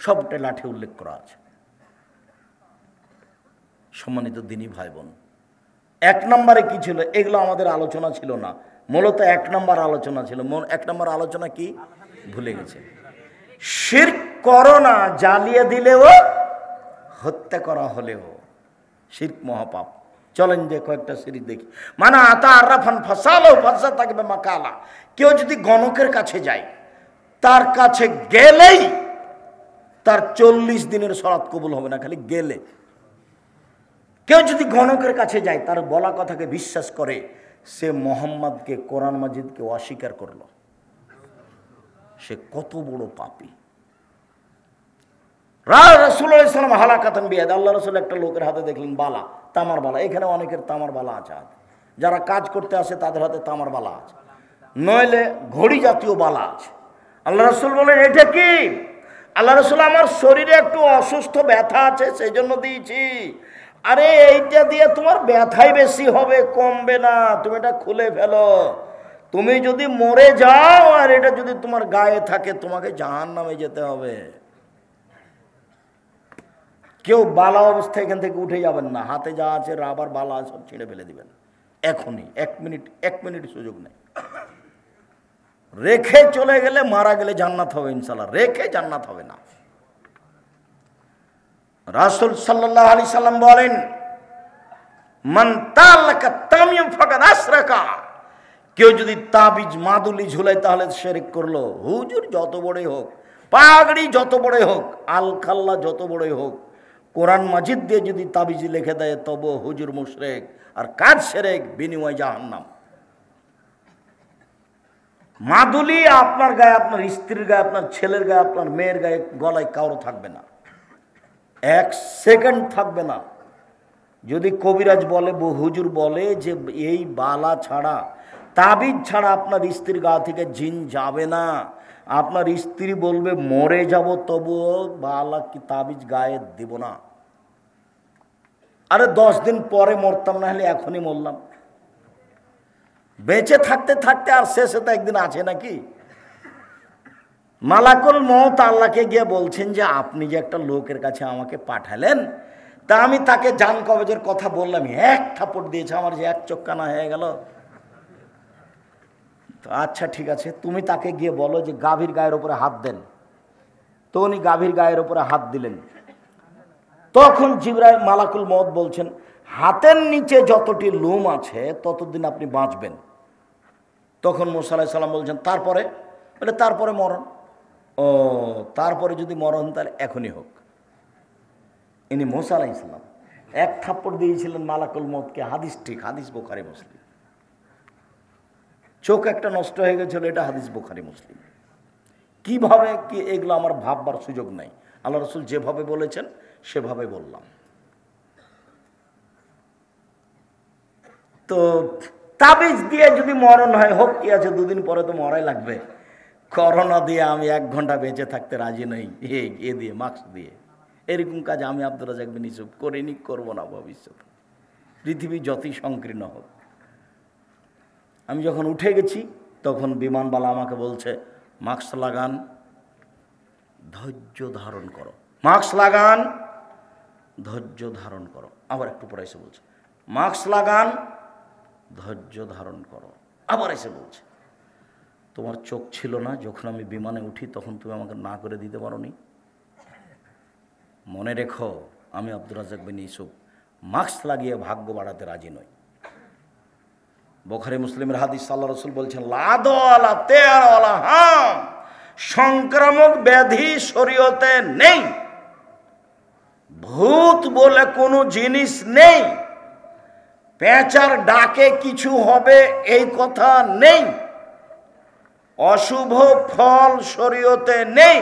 সবটাই লাঠি উল্লেখ করা আছে। সম্মানিত দিনী ভাই বোন, 1 নম্বরে কি ছিল? এগুলো আমাদের আলোচনা ছিল না, মূলত 1 নম্বর আলোচনা ছিল। 1 নম্বর আলোচনা কি ভুলে গেছে। শিরক করো না, জ্বালিয়ে দিলেও হত্যা করা হলেও শিরক মহাপাপ। চলেন যে কয়েকটা শিরক দেখি। মানে আতা আরাফান ফাসালো ফাসা থাকবে মাকালা। কেউ যদি গণকের কাছে যায়, তার কাছে গেলেই তার 40 দিনের সালাত কবুল হবে না, খালি গেলে। কেউ যদি গণকের কাছে যায়, তার বলা কথাকে বিশ্বাস করে, সে মোহাম্মদকে, কোরআন মাজিদকে অস্বীকার করলো, সে কত বড় পাপী। রাসূলুল্লাহ সাল্লাল্লাহু আলাইহি ওয়াসাল্লাম হালাকাতান বিয়াদ, আল্লাহ রাসূল একটা লোকের হাতে দেখলেন বালা, তামার বালা। এখানে অনেকের তামার বালা আছে, যারা কাজ করতে আসে তাদের হাতে তামার বালা আছে, নইলে ঘড়ি জাতীয় বালা আছে। আল্লাহ রাসূল বলেন এটা কি? আল্লাহ রাসূল আমার শরীরে একটু অসুস্থ ব্যথা আছে, সেই জন্য দিয়েছি। আরে এইটা দিয়ে তোমার ব্যথাই বেশি হবে, কমবে না, তুমি এটা খুলে ফেলো। তুমি যদি মরে যাও আর এটা যদি তোমার গায়ে থাকে, তোমাকে জাহান্নামে যেতে হবে। কেউ বালা অবস্থায় এখান থেকে উঠে যাবেন না, হাতে যা আছে রাবার বালা সব ছিঁড়ে ফেলে দিবেন এখনই। 1 মিনিট সুযোগ নেই। রেখে চলে গেলে, মারা গেলে জান্নাত হবে ইনশাআল্লাহ, রেখে জান্নাত হবে না। রাসূল সাল্লাল্লাহু আলাইহি সাল্লাম বলেন মান তালাকা তামিম ফাকাদ আশরাকা। কেউ যদি তাবিজ মাদুলি ঝুলায় তাহলে শিরক করলো। হুজুর যত বড়ই হোক, পাগড়ি যত বড়ই হোক, আলখাল্লা যত বড়ই হোক, কোরআন মাজিদ দিয়ে যদি তাবিজ লিখে দেয় তবে হুজুর মুশরিক, আর কাজ শিরক, বিনিময় জাহান্নাম। মাদুলি আপনার গায়ে, আপনার স্ত্রীর গায়ে, আপনার ছেলের গায়ে, আপনার মেয়ের গায়ে, গলায় কারো থাকবে না, 1 সেকেন্ড থাকবে না। যদি কবিরাজ বলে, হুজুর বলে যে এই বালা ছাড়া, তাবিজ ছাড়া আপনার স্ত্রীর গা থেকে জিন যাবে না, আপনার স্ত্রী বলবে মরে যাব তবুও বালা কি তাবিজ গায়ে দিব না। আরে 10 দিন পরে মরতাম, না হলে এখনই মরলাম। বেঁচে থাকতে থাকতে আর শেষে তো একদিন আছে নাকি? মালাকুল মউত আল্লাহকে গিয়ে বলছেন যে আপনি যে একটা লোকের কাছে আমাকে পাঠালেন, তা আমি তাকে জান কবজের কথা বললাম, 1 থাপড় দিয়েছে, আমার যে 1 চোখ কানা হয়ে গেল। তো আচ্ছা ঠিক আছে, তুমি তাকে গিয়ে বলো যে গাভীর গায়ের উপরে হাত দেন। তো উনি গাভীর গায়ের উপরে হাত দিলেন। তখন জিবরাইল মালাকুল মউত বলছেন হাতের নিচে যতটি লোম আছে ততদিন আপনি বাঁচবেন। তখন মুসা আলাইহিস সালাম বলছেন তারপরে? বলে তারপরে মরণ। ও তারপরে যদি মরণ তাহলে এখনই হোক। ইনি মুসা আলাইহিস সালাম 1 থাপ্পড় দিয়েছিলেন মালাকুল মউতকে। হাদিস ঠিক, হাদিস বুখারী মুসলিম। চোখ একটা নষ্ট হয়ে গেছিল, এটা হাদিস বুখারী মুসলিম। কিভাবে কি এগুলো আমার ভাববার সুযোগ নাই, আল্লাহ রাসূল যেভাবে বলেছেন সেভাবে বললাম। তো তাবিজ দিয়ে যদি মরণ হয় হোক, কি আছে, 2 দিন পরে তো মরাই লাগবে। করোনা দিয়ে আমি 1 ঘন্টা বেঁচে থাকতে রাজি নই, এ দিয়ে মাস্ক দিয়ে। এরকম কাজ আমি আব্দুর রাজ্জাক বিন ইউসুফ করিনি, করবো না ভবিষ্যৎ, পৃথিবী যতই সংকীর্ণ হোক। আমি যখন উঠে গেছি তখন বিমানবালা আমাকে বলছে মাস্ক লাগান, ধৈর্য ধারণ করো, মাস্ক লাগান, ধৈর্য ধারণ করো। আবার একটু পরে এসে বলছে মাস্ক লাগান, ধৈর্য ধারণ করো। আবার এসে বলছে তোমার চোখ ছিল না যখন আমি বিমানে উঠি, তখন তুমি আমাকে না করে দিতে পারোনি। মনে রেখো আমি আব্দুর রাজ্জাক বিন ইউসুফ মাস্ক লাগিয়ে ভাগ্য বাড়াতে রাজি নই। বুখারী মুসলিমের হাদিস, আল্লাহ রাসূল বলছেন লাদওয়ালা তেয়ারওয়ালা হাম, সংক্রামক ব্যাধি শরীয়তে নেই, ভূত বলে কোনো জিনিস নেই, পেঁচার ডাকে কিছু হবে এই কথা নেই, অশুভ ফল শরীয়তে নেই।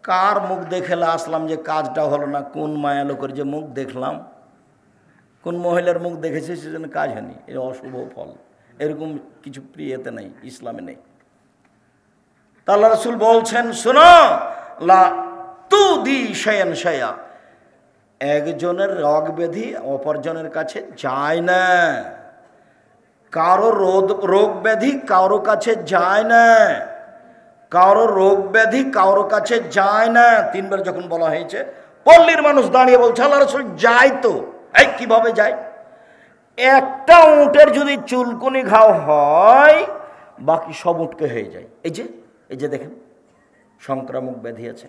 কার মুখ দেখে আসলাম যে কাজটা হলো না, কোন মায়া লোকের যে মুখ দেখলাম, কোন মহিলার মুখ দেখেছি সেজন্য কাজ হয়নি, এর অশুভ ফল, এরকম কিছু প্রিয়তে নেই, ইসলামে নেই। আল্লাহ রাসূল বলছেন, শোনো, লা তুদি শায়ান শায়া, একজনের রোগ ব্যাধি অপরজনের কাছে যায় না, কারো রোগ ব্যাধি কারো কাছে যায় না, কারো রোগ ব্যাধি কারো কাছে যায় না। তিনবার যখন বলা হয়েছে, পল্লীর মানুষ দাঁড়িয়ে বলছে, আল্লাহ রাসূল যায় তো। এই কিভাবে যায়? একটা উটের যদি চুলকুনি ঘাও হয়, বাকি সব উটকে হয়ে যায়। এই যে দেখেন সংক্রামক ব্যাধি আছে।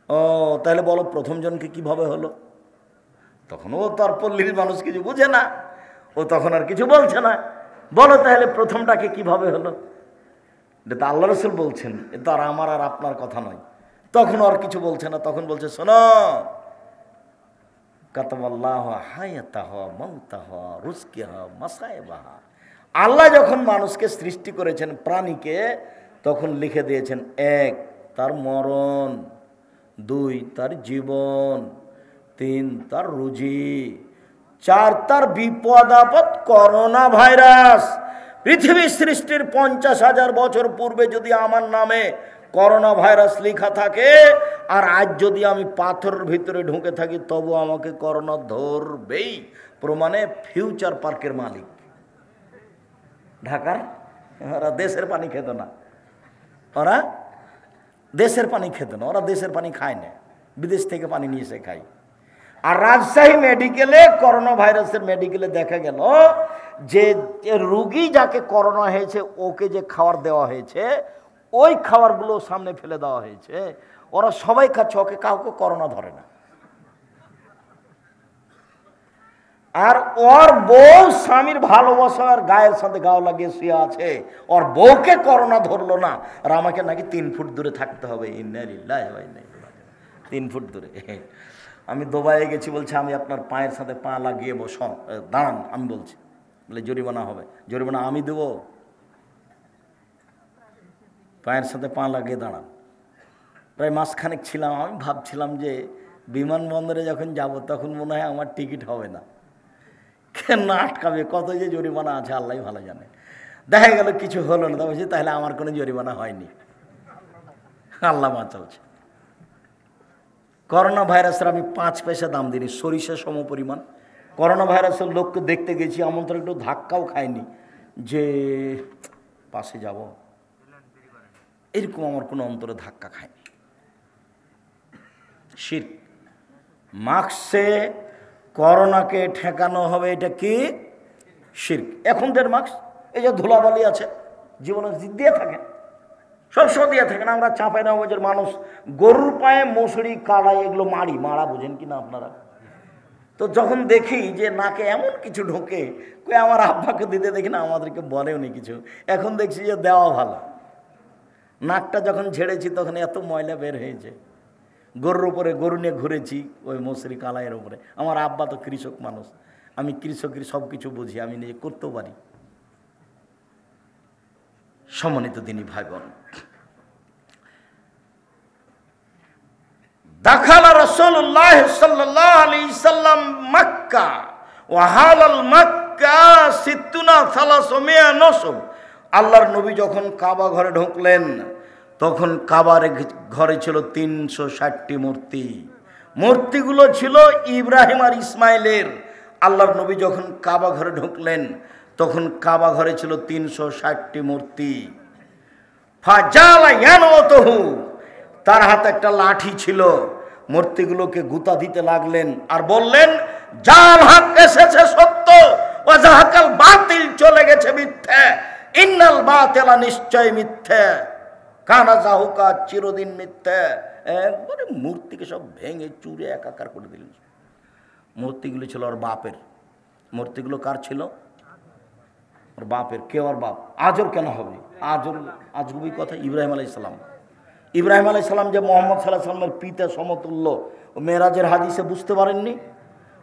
ও তাহলে বলো প্রথম জনকে কিভাবে হলো? তখন ও তো আর পল্লীর মানুষ কিছু বুঝে না, ও তখন আর কিছু বলছে না। বলো তাহলে প্রথমটাকে কিভাবে হলো? এটা তো আল্লাহ রাসূল বলছেন, এ তো আর আমার আর আপনার কথা নয়। তখন আর কিছু বলছে না, তখন বলছে, শোনো, কাতাবাল্লাহু হায়াতাহা মাউতাহা রুজকিহা মাসাইবাহা, আল্লাহ যখন মানুষকে সৃষ্টি করেছেন, প্রাণীকে, তখন লিখে দিয়েছেন, 1 তার মরণ, 2 তার জীবন, 3 তার রুজি, 4 তার বিপদ আপদ করোনা ভাইরাস। পৃথিবী সৃষ্টির 50,000 বছর পূর্বে যদি আমার নামে করোনা ভাইরাস লেখা থাকে, আর আজ যদি আমি পাথরের ভিতরে ঢুকে থাকি, তবু আমাকে করোনা ধরবেই। প্রমাণে ফিউচার পার্কের মালিক ঢাকার, ওরা দেশের পানি খেত না, ওরা দেশের পানি খেত না, ওরা দেশের পানি খায় না, বিদেশ থেকে পানি নিয়ে এসে খায়। আর রাজশাহী মেডিকেলে, করোনা ভাইরাসের মেডিকেলে দেখা গেল যে রুগী যাকে করোনা হয়েছে ওকে যে খাবার দেওয়া হয়েছে, ওই খাবারগুলো সামনে ফেলে দেওয়া হয়েছে, ওরা সবাই খাচ্ছে, ওকে কাউকে করোনা ধরে না। আর ওর বউ স্বামীর ভালোবাসার গায়ের সাথে গাও লাগিয়ে শুয়ে আছে, ওর বউকে করোনা ধরলো না, আর আমাকে নাকি 3 ফুট দূরে থাকতে হবে। ইন্না লিল্লাহি ওয়া ইন্না ইলাইহি রাজিউন। 3 ফুট দূরে। আমি দুবাইয়ে গেছি, বলছে আমি আপনার পায়ের সাথে পা লাগিয়ে দাঁড়ান, আমি বলছি, বলে জরিমানা হবে। জরিমানা আমি দেব? পায়ের সাথে পা লাগিয়ে দাঁড়ান। প্রায় মাসখানেক ছিলাম, আমি ভাবছিলাম যে বিমানবন্দরে যখন যাব তখন মনে হয় আমার টিকিট হবে না, কেন আটকাবে, কত যে জরিমানা আছে আল্লাহ ভালো জানে। দেখা গেল কিছু হলো না, বলছি তাহলে আমার কোনো জরিমানা হয়নি, আল্লাহ বাঁচাচ্ছে। করোনা ভাইরাসের আমি 5 পয়সা দাম দিইনি, সরিষা সম পরিমাণ। করোনা ভাইরাসের লোককে দেখতে গেছি, আমন্ত্রণ একটু ধাক্কাও খায়নি যে পাশে যাব, এরকম আমার কোনো অন্তরে ধাক্কা খায়নি। শিরক, মাস্কে করোনাকে ঠেকানো হবে, এটা কি? শিরক। এখন দের মাস্ক, এই যে ধুলাবালি আছে, জীবনে দিয়ে থাকেন, সবসময় দিয়ে থাকেন। আমরা চাঁপাই নবাবগঞ্জের মানুষ গরুর পায়ে মশুরি, কাড়াই, এগুলো মারা বোঝেন কিনা আপনারা? তো যখন দেখি যে নাকে এমন কিছু ঢোকে, আমার আব্বাকে দিতে দেখি না, আমাদেরকে বলেও নি কিছু। এখন দেখছি যে দেওয়া ভালো। নাকটা যখন ঝেড়েছি তখন এত ময়লা বের হয়েছে। গরুর উপরে, গরু নিয়ে ঘুরেছি ওই মশুরি কালাইয়ের উপরে। আমার আব্বা তো কৃষক মানুষ, আমি কৃষকের সব কিছু বুঝি, আমি নিজে করতেও পারি। সম্মানিত দিনী ভাই বোন, দাখালা রাসূলুল্লাহ সাল্লাল্লাহু আলাইহি সাল্লাম মক্কা ওয়া হালাল মক্কা 360 নসব। আল্লাহর নবী যখন কাবা ঘরে ঢুকলেন, তখন কাবার ঘরে ছিল 360টি মূর্তি। মূর্তিগুলো ছিল ইব্রাহিম আর ইসমাইলের। আল্লাহর নবী যখন কাবা ঘরে ঢুকলেন, তখন কাবা ঘরে ছিল 360টি মূর্তি। ফাজালা ইয়ানতহু, তার হাতে একটা লাঠি ছিল, মূর্তিগুলোকে গুতা দিতে লাগলেন আর বললেন, জাল হক এসেছে সত্য, ওয়া জাহাকাল বাতিল চলে গেছে মিথ্যা, ইন্নাল বাতিলা নিশ্চয় মিথ্যা, কানা জাহুকা চিরদিন মিথ্যা। একবারে মূর্তিকে সব ভেঙে চুরে একাকার করে দিলেন। মূর্তিগুলো ছিল ওর বাপের। মূর্তিগুলো কার ছিল? ওর বাপের। কে ওর বাপ? আজর কেন হবে? আজগুবি কথা। ইব্রাহিম আলাইহিস সালাম। ইব্রাহিম আলাইহিস সালাম যে মুহাম্মদ সাল্লাল্লাহু আলাইহি ওয়াসাল্লামের পিতা সমতুল্য, ও মেরাজের হাদিসে বুঝতে পারেননি?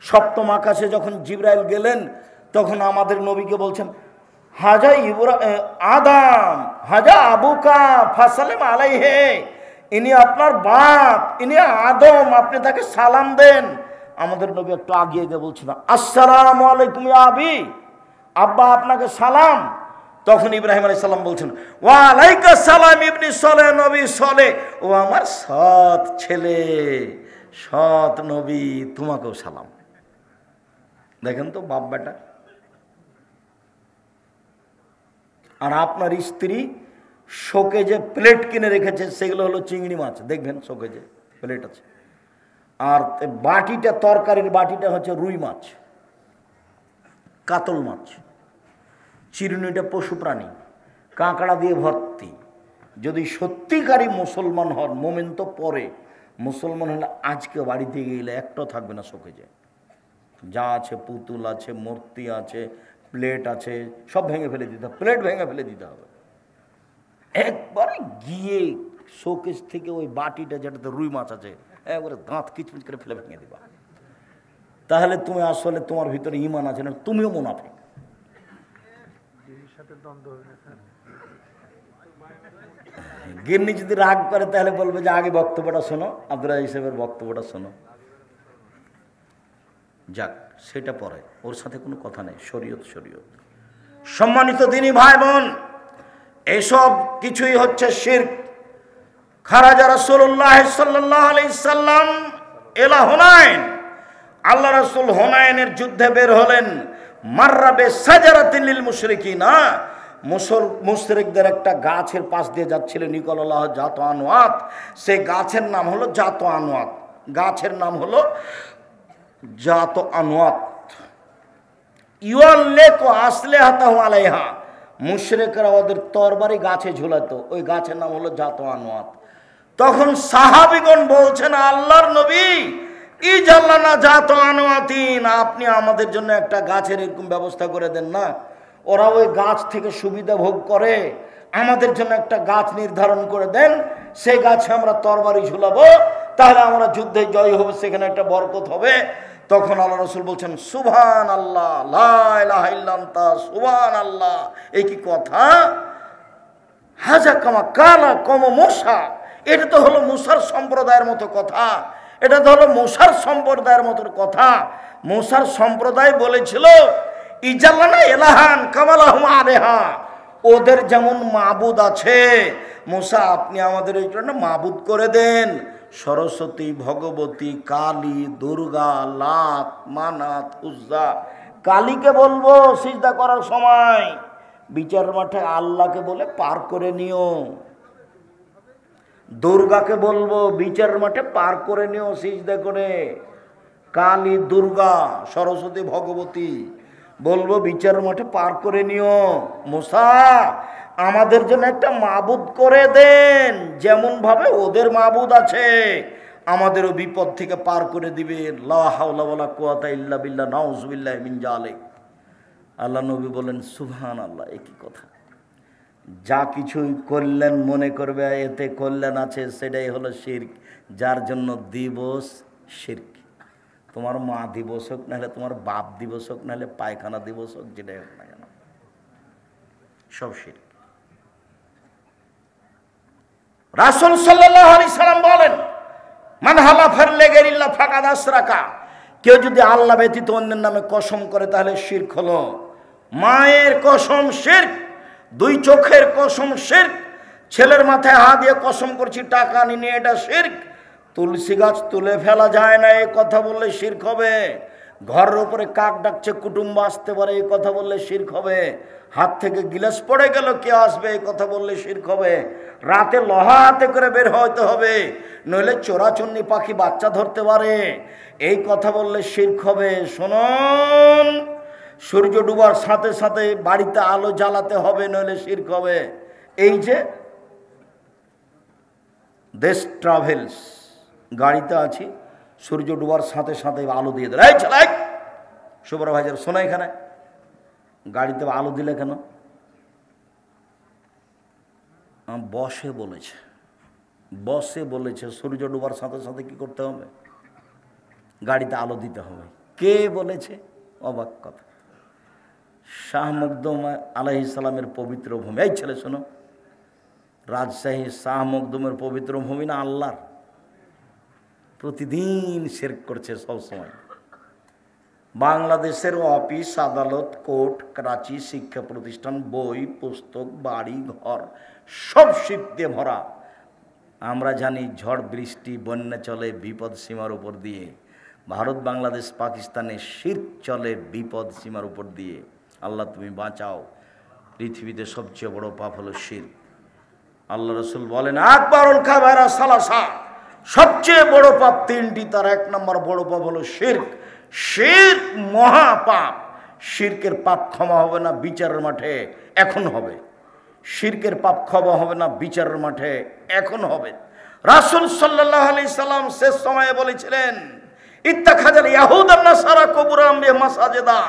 সপ্তম আকাশে যখন জিবরাইল গেলেন, তখন আমাদের নবীকে বলছেন, হাজা আদাম হাজা আবুকা ফাসালেম আলাইহে, ইনি আপনার বাপ, ইনি আদম, আপনি তাকে সালাম দেন। আমাদের নবী একটু আগিয়ে গিয়ে বলছিল, আসসালামু আলাইকুম ইয়া আবি, আব্বা আপনাকে সালাম। তখন ইব্রাহিম আলাইহিস সালাম বলছেন, ওয়া আলাইকুস সালাম ইবনি সলে, নবী সলে, ও আমার সৎ ছেলে, সৎ নবী, তোমাকেও সালাম। দেখেন তো বাপ বেটা। আর আপনার স্ত্রী শোকেজে প্লেট কিনে রেখেছে, সেগুলো হলো চিংড়ি মাছ, দেখবেন শোকেজে প্লেট আছে। আর বাটিটা, তরকারির বাটিটা হচ্ছে রুই মাছ, কাতল মাছ। চিরুনিটা পশু প্রাণী, কাঁকড়া দিয়ে ভর্তি। যদি সত্যিকারই মুসলমান হন, মোমেন তো পরে, মুসলমান হলে আজকে বাড়িতে গেলে একটাও থাকবে না শোকেজে। যা আছে, পুতুল আছে, মূর্তি আছে, প্লেট আছে, সব ভেঙে ফেলে দিতে হবে, প্লেট ভেঙে ফেলে দিতে হবে। একবারে গিয়ে শোকেস থেকে ওই বাটিটা যেটাতে রুই মাছ আছে, একবারে দাঁত কিচমিচ করে ফেলে ভেঙে দিবা। তাহলে তুমি আসলে তোমার ভিতরে ঈমান আছে না, তুমিও মুনাফিক। গিন্নি যদি রাগ করে তাহলে বলবে যে আগে বক্তব্যটা শোনো, আব্দুল রাজ্জাক সাহেবের বক্তব্যটা শোনো। যাক, সেটা পরে, ওর সাথে কোনো কথা নেই। শরীয়ত শরীয়ত। সম্মানিত দিনী ভাই বোন, এসব কিছুই হচ্ছে শিরক। খারাজা রাসূলুল্লাহ সাল্লাল্লাহু আলাইহি সাল্লাম ইলা হুনাইন, আল্লাহ রাসূল হুনাইনের যুদ্ধে বের হলেন। মাররাবে সাজারাতিন লিল মুশরিকিনা, মুশরিকদের একটা গাছের পাশ দিয়ে যাচ্ছিল, নিকলাল্লাহ জাত আনওয়াত। সেই গাছের নাম হলো জাত আনওয়াত, গাছের নাম হলো জাত আনওয়াত। ইউআল্লিকু আসলিহাতাহু আলাইহা, মুশরিকরা ওদের তরবারি গাছে ঝুলাতো, ওই গাছের নাম হলো জাত আনওয়াত। তখন সাহাবীগণ বলছেন, আল্লাহর নবী, ইজাল্লানা জাত আনওয়াতিন, আপনি আমাদের জন্য একটা গাছের এরকম ব্যবস্থা করে দেন না। ওরা ওই গাছ থেকে সুবিধা ভোগ করে, আমাদের জন্য একটা গাছ নির্ধারণ করে দেন, সেই গাছে আমরা তরবারি ঝুলাবো, তাহলে আমরা যুদ্ধে জয় হবে, সেখানে একটা বরকত হবে। তখন আল্লাহ রাসূল বলছেন, সুবহান আল্লাহ, লা ইলাহা ইল্লা আনতা, সুবহান আল্লাহ। এই কি কথা? হাজা কামা কালা কম মুসা, এটা তো হলো মুসার সম্প্রদায়ের মতো কথা, এটা তো হলো মুসার সম্প্রদায়ের মতো কথা। মুসার সম্প্রদায় বলেছিল, ইজাল্লানা ইলাহান কামালাহুম আলাইহা, ওদের যেমন মাবুদ আছে, মুসা আপনি আমাদের এই জন্য মাবুদ করে দেন। সরস্বতী, ভগবতী, কালী, দুর্গা, লাত, মানাত, উজ্জা। কালীকে বলবো সিজদা করার সময় বিচার মাঠে আল্লাহকে বলে পার করে নিও। দুর্গাকে বলবো বিচার মাঠে পার করে নিও সিজদা করে। কালী, দুর্গা, সরস্বতী, ভগবতী বলবো বিচার মাঠে পার করে নিও। মুসা আমাদের জন্য একটা মাবুদ করে দেন, যেমন ভাবে ওদের মাবুদ আছে, আমাদেরও বিপদ থেকে পার করে দিবে। লা হাওলা ওয়ালা কুওয়াতা ইল্লা বিল্লাহ, নাউযুবিল্লাহি মিন যালিক। আল্লাহ নবী বলেন, সুবহানাল্লাহ, একই কথা। যা কিছুই কল্যাণ মনে করবে এতে কল্যাণ আছে, সেটাই হলো শিরক। যার জন্য দিবস শিরক। তোমার মা দিবস হোক, নাহলে তোমার বাপ দিবস হোক, নাহলে পায়খানা দিবস হোক, যেটাই হোক না কেন, সব শিরক। রাসূল সাল্লাল্লাহু আলাইহি সাল্লাম বলেন, মান হালাফা লিগাইরিল্লাহ ফাকাদ আশরাকা, কেউ যদি আল্লাহ ব্যতীত অন্যের নামে কসম করে তাহলে শিরক হলো। মায়ের কসম শিরক, দুই চোখের কসম শিরক, ছেলের মাথায় হাত দিয়ে কসম করছি টাকা নিয়ে, এটা শিরক। তুলসী গাছ তুলে ফেলা যায় না, এই কথা বললে শিরক হবে। ঘরের উপরে কাক ডাকছে, কুটুম্ব আসতে পারে, এই কথা বললে শিরক হবে। হাত থেকে গিলাস পড়ে গেল, কে আসবে, এই কথা বললে শিরক হবে। রাতে লোহা হাতে করে বের হইতে হবে, নইলে চোরাচুন্নি পাখি বাচ্চা ধরতে পারে, এই কথা বললে শিরক হবে। শুনুন, সূর্য ডুবার সাথে সাথে বাড়িতে আলো জ্বালাতে হবে, নইলে শিরক হবে। এই যে দেশ ট্রাভেলস, গাড়িতে আছি, সূর্য ডুবার সাথে সাথে আলো দিয়ে দিল, এই চালাই সুপারভাইজার, শোনো এখানে গাড়িতে আলো দিলে কেন? বসে বলেছে, বসে বলেছে সূর্য ডুবার সাথে সাথে কি করতে হবে? গাড়িতে আলো দিতে হবে। কে বলেছে? অবাক কথা। শাহ মখদুম আলাইহিস সালামের পবিত্র ভূমি। এই ছেলে শোনো, রাজশাহী শাহ মখদুমের পবিত্র ভূমি না আল্লাহর? প্রতিদিন শিরক করছে সবসময়। বাংলাদেশের অফিস আদালত কোর্ট করাচি শিক্ষা প্রতিষ্ঠান বই পুস্তক বাড়ি ঘর সব শিরক দিয়ে ভরা। আমরা জানি ঝড় বৃষ্টি বন্যা চলে বিপদ সীমার উপর দিয়ে, ভারত বাংলাদেশ পাকিস্তানে শিরক চলে বিপদ সীমার উপর দিয়ে। আল্লাহ তুমি বাঁচাও। পৃথিবীতে সবচেয়ে বড় পাপ হলো শিরক। আল্লাহ রসুল বলেন আকবারুল কাবায়রা সালাসা, সবচেয়ে বড় পাপ তিনটি, তার এক নম্বর বড় পাপ হলো শিরক। শিরক মহাপাপ। শিরকের পাপ ক্ষমা হবে না বিচারের মাঠে, এখন হবে। শিরকের পাপ ক্ষমা হবে না বিচারের মাঠে, এখন হবে। রাসূল সাল্লাল্লাহু আলাইহি সাল্লাম শেষ সময়ে বলেছিলেন ইত্তাখাযাল ইয়াহুদান নাসারা কুবুরা আম্বিয়া মাসাজিদা,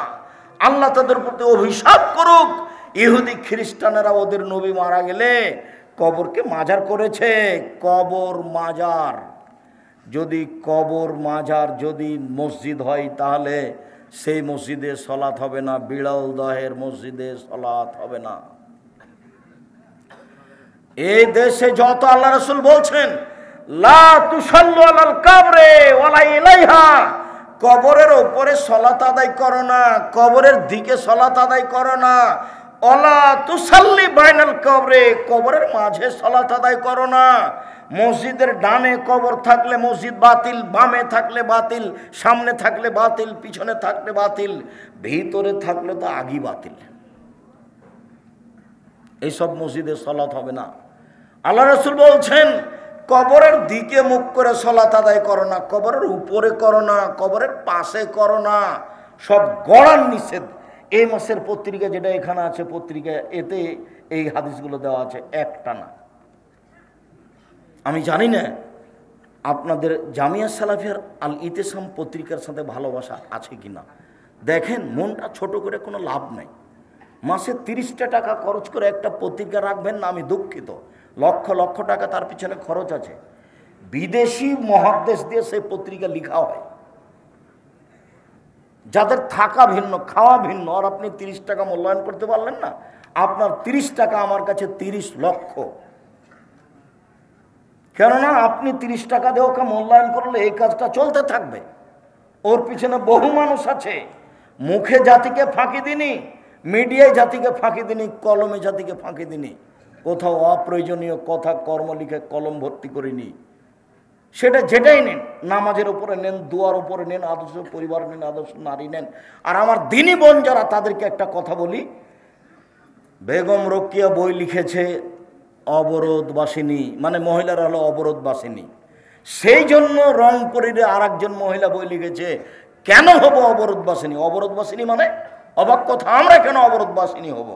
আল্লাহ তাদের প্রতি অভিশাপ করুক, ইহুদি খ্রিস্টানেরা ওদের নবী মারা গেলে কবরকে মাজার করেছে। কবর মাজার, যদি কবর মাজার যদি মসজিদ হয় তাহলে সেই মসজিদে সলাত হবে না, বিড়াল দহের মসজিদে সলাত হবে না। এই দেশে যত আল্লাহ রাসূল বলছেন লা তুসাল্লু আলাল কাবরে ওয়ালা ইলাইহা, কবরের উপরে সলাত আদায় করো না, কবরের দিকে সলাত আদায় করো না। ওয়ালা তুসাল্লি বাইনাল কবরে, কবরের মাঝে সলাত আদায় করো না। মসজিদের ডানে কবর থাকলে মসজিদ বাতিল, বামে থাকলে বাতিল, সামনে থাকলে বাতিল, পিছনে থাকলে বাতিল, ভিতরে থাকলে তো আগই বাতিল। এইসব মসজিদে সলাত হবে না। আল্লাহ রাসূল বলছেন কবরের দিকে মুখ করে সলাত আদায় করো না, কবরের উপরে করো না, কবরের পাশে করো না, সব গড়ার নিষেধ। এই মাসের পত্রিকা যেটা এখানে আছে পত্রিকা, এতে এই হাদিসগুলো দেওয়া আছে, একটা না। আমি জানি না আপনাদের জামিয়া সালাফিয়ার আল ইতিসাম পত্রিকার সাথে ভালোবাসা আছে কিনা। দেখেন, মনটা ছোট করে কোনো লাভ নাই। মাসে 30টা টাকা খরচ করে একটা পত্রিকা রাখবেন না, আমি দুঃখিত। লক্ষ লক্ষ টাকা তার পিছনে খরচ আছে। বিদেশি মহাদেশ দিয়ে সেই পত্রিকা লেখা হয়, যাদের থাকা ভিন্ন খাওয়া ভিন্ন, আর আপনি 30 টাকা মূল্যায়ন করতে পারলেন না। আপনার 30 টাকা আমার কাছে 30 লক্ষ। কেননা আপনি 30 টাকা দিয়ে ওকে মূল্যায়ন করলে এই কাজটা চলতে থাকবে। ওর পিছনে বহু মানুষ আছে। মুখে জাতিকে ফাঁকি দিনি, মিডিয়ায় জাতিকে ফাঁকি দিনি, কলমে জাতিকে ফাঁকি দিনি। কোথাও অপ্রয়োজনীয় কথা কর্ম লিখে কলম ভর্তি করিনি। সেটা যেটাই নেন, নামাজের উপরে নেন, দুয়ার উপরে নেন, আদর্শ পরিবার নেন, আদর্শ নারী নেন। আর আমার দিনী বোন যারা, তাদেরকে একটা কথা বলি, বেগম রোকেয়া বই লিখেছে অবরোধবাসিনী, মানে মহিলারা হলো অবরোধবাসিনী। সেই জন্য রংপুরের আর একজন মহিলা বই লিখেছে কেন হব অবরোধবাসিনী। অবরোধবাসিনী মানে অবাক কথা, আমরা কেন অবরোধবাসিনী হব?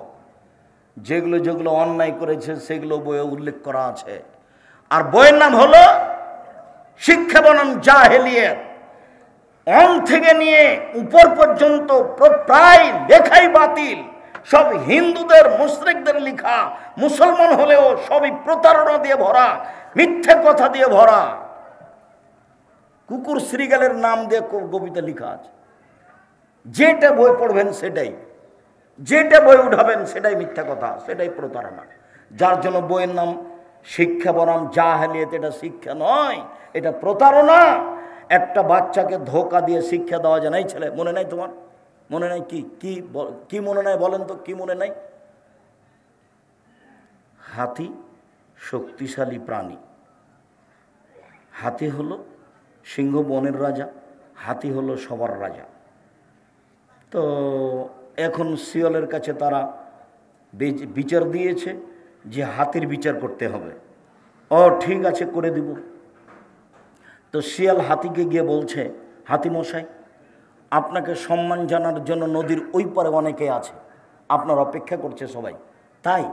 যেগুলো যেগুলো অন্যায় করেছে সেগুলো বইয়ে উল্লেখ করা আছে। আর বইয়ের নাম হলো শিক্ষা বনাম জাহেলিয়াত। অন থেকে নিয়ে উপর পর্যন্ত প্রায় লেখাই বাতিল, সব হিন্দুদের মুশরিকদের লেখা। মুসলমান হলেও সবই প্রতারণা দিয়ে ভরা, মিথ্যে কথা দিয়ে ভরা। কুকুর শ্রীগালের নাম দিয়ে কবিতা লেখা আছে। যেটা বই পড়বেন সেটাই, যেটা বই উঠাবেন সেটাই মিথ্যা কথা, সেটাই প্রতারণা। যার জন্য বইয়ের নাম শিক্ষা বনাম জাহেলিয়াত। এটা শিক্ষা নয়, এটা প্রতারণা। একটা বাচ্চাকে ধোকা দিয়ে শিক্ষা দেওয়া যায় না। এই ছেলে, মনে নাই তোমার? মনে নাই? কি কি কি মনে নাই বলেন তো, কি মনে নাই? হাতি শক্তিশালী প্রাণী। হাতি হলো সিংহ বনের রাজা, হাতি হলো সবার রাজা। তো এখন শিয়ালের কাছে তারা বিচার দিয়েছে যে হাতির বিচার করতে হবে। ও ঠিক আছে, করে দিব। তো শিয়াল হাতিকে গিয়ে বলছে, হাতি মশাই, আপনাকে সম্মান জানার জন্য নদীর ওই পারে অনেকে আছে, আপনার অপেক্ষা করছে সবাই। তাই?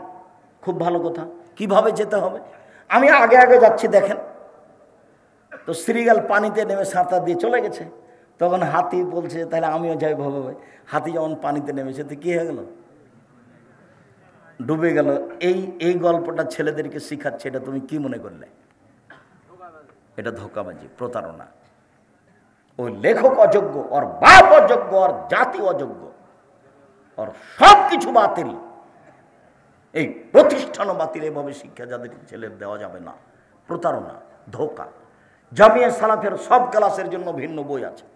খুব ভালো কথা। কিভাবে যেতে হবে? আমি আগে আগে যাচ্ছি, দেখেন। তো শ্রীগাল পানিতে নেমে সাঁতার দিয়ে চলে গেছে। তখন হাতি বলছে তাহলে আমিও যাই ভাবে। হাতি যখন পানিতে নেমেছে তো কী হয়ে গেল? ডুবে গেল। এই গল্পটা ছেলেদেরকে শিখাচ্ছে। এটা তুমি কি মনে করলে? এটা ধোঁকাবাজি, প্রতারণা। ওই লেখক অযোগ্য, ওর বাপ অযোগ্য, ওর জাতি অযোগ্য। আর সব কিছু বাতিল। এই প্রতিষ্ঠানও বাতিল। এভাবে শিক্ষা যাদের ছেলের দেওয়া যাবে না। প্রতারণা, ধোঁকা। জামিয়া সালাফের সব ক্লাসের জন্য ভিন্ন বই আছে।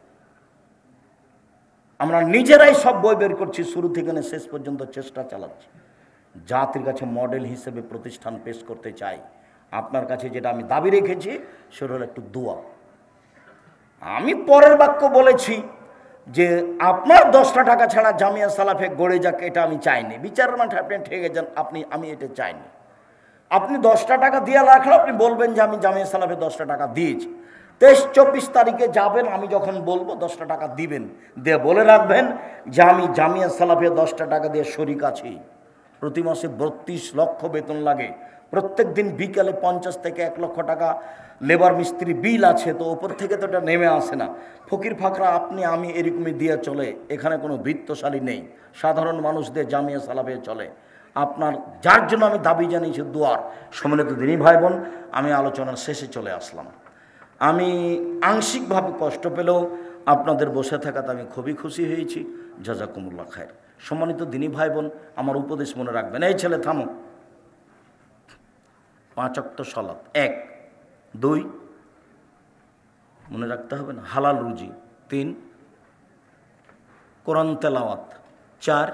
আমরা নিজেরাই সব বই বের করছি, শুরু থেকে শেষ পর্যন্ত চেষ্টা চালাচ্ছি। জাতির কাছে মডেল হিসেবে প্রতিষ্ঠান পেশ করতে চাই। আপনার কাছে যেটা আমি দাবি রেখেছি সেটা হলো একটু দোয়া। আমি পরের বাক্য বলেছি যে আপনার 10টা টাকা ছাড়া জামিয়া সালাফে গড়ে যাক, এটা আমি চাইনি। বিচারের মাঠে আপনি ঠেকে যান, আমি এটা চাইনি। আপনি 10টা টাকা দিয়ে রাখলে আপনি বলবেন যে আমি জামিয়া সালাফে 10টা টাকা দিয়েছি। 23-24 তারিখে যাবেন, আমি যখন বলবো 10টা টাকা দিবেন, দিয়ে বলে রাখবেন যে আমি জামিয়া সালাফে 10টা টাকা দিয়ে শরিক আছি। প্রতি মাসে 32 লক্ষ বেতন লাগে। প্রত্যেক দিন বিকালে 50 থেকে 1 লক্ষ টাকা লেবার মিস্ত্রি বিল আছে। তো ওপর থেকে তো এটা নেমে আসে না। ফকির ফাকরা আপনি আমি এরকমই দিয়ে চলে। এখানে কোনো বৃত্তশালী নেই, সাধারণ মানুষদের জামিয়া সালাফে চলে। আপনার যার জন্য আমি দাবি জানিয়েছি দোয়ার। সম্মানিত দিনী ভাই বোন, আমি আলোচনার শেষে চলে আসলাম। আমি আংশিকভাবে কষ্ট পেলেও আপনাদের বসে থাকাতে আমি খুবই খুশি হয়েছি। জাযাকুমুল্লাহ খায়ের। সম্মানিত দিনী ভাই বোন, আমার উপদেশ মনে রাখবেন। এই ছেলে থামো। 5 ওয়াক্ত সালাত, 1, 2 মনে রাখতে হবে না, হালাল রুজি, 3 কোরআন তেলাওয়াত, 4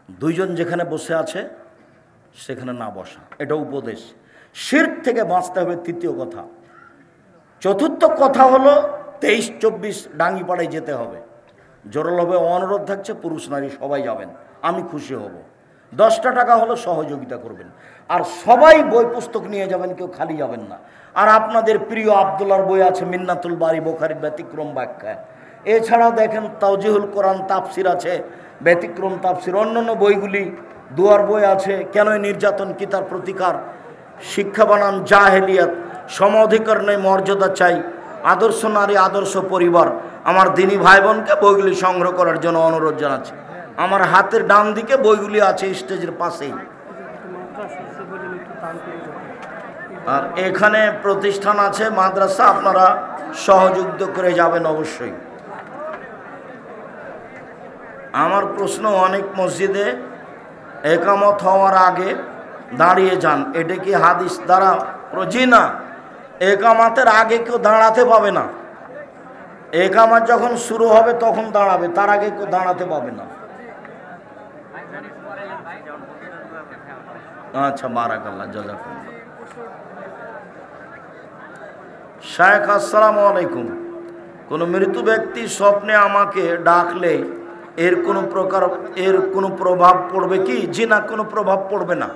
দুইজন যেখানে বসে আছে সেখানে না বসা। এটা উপদেশ। শিরক থেকে বাঁচতে হবে, তৃতীয় কথা। চতুর্থ কথা হলো 23-24 ডাঙ্গিপাড়ায় যেতে হবে। জোরালোভাবে অনুরোধ থাকছে, পুরুষ নারী সবাই যাবেন, আমি খুশি হব। 10টা টাকা হলো সহযোগিতা করবেন। আর সবাই বই পুস্তক নিয়ে যাবেন, কেউ খালি যাবেন না। আর আপনাদের প্রিয় আব্দুল্লাহর বই আছে মিন্নাতুল বারি, বুখারীর ব্যতিক্রম ব্যাখ্যা। এছাড়াও দেখেন তাওজিহুল কোরআন তাফসির আছে, ব্যতিক্রম তাফসির। অন্যান্য বইগুলি, দুয়ার বই আছে, কেন নির্যাতন কি তার প্রতিকার, শিক্ষা বানান জাহেলিয়াত, সম অধিকার নেই মর্যাদা চাই, আদর্শ নারী আদর্শ পরিবার। আমার দিনী ভাই বোনকে বইগুলি সংগ্রহ করার জন্য অনুরোধ জানাচ্ছি। আমার হাতের ডান দিকে বইগুলি আছে স্টেজের পাশেই। আর এখানে প্রতিষ্ঠান আছে, মাদ্রাসা, আপনারা সহযোগিতা করে যাবেন অবশ্যই। আমার প্রশ্ন, অনেক মসজিদে একামত হওয়ার আগে দাঁড়িয়ে যান, এটা কি হাদিস দ্বারা? জি না, একামাতের আগে কেউ দাঁড়াতে পাবে না। একামাত যখন শুরু হবে তখন দাঁড়াবে, তার আগে কেউ দাঁড়াতে পাবে না। আচ্ছা, বারাকাল্লাহ, জাযাকুমুল্লাহ। শায়েখ আসসালামু আলাইকুম। কোনো মৃত ব্যক্তি স্বপ্নে আমাকে ডাকলে এর কোনো প্রভাব পড়বে কি? জি না, কোনো প্রভাব পড়বে না।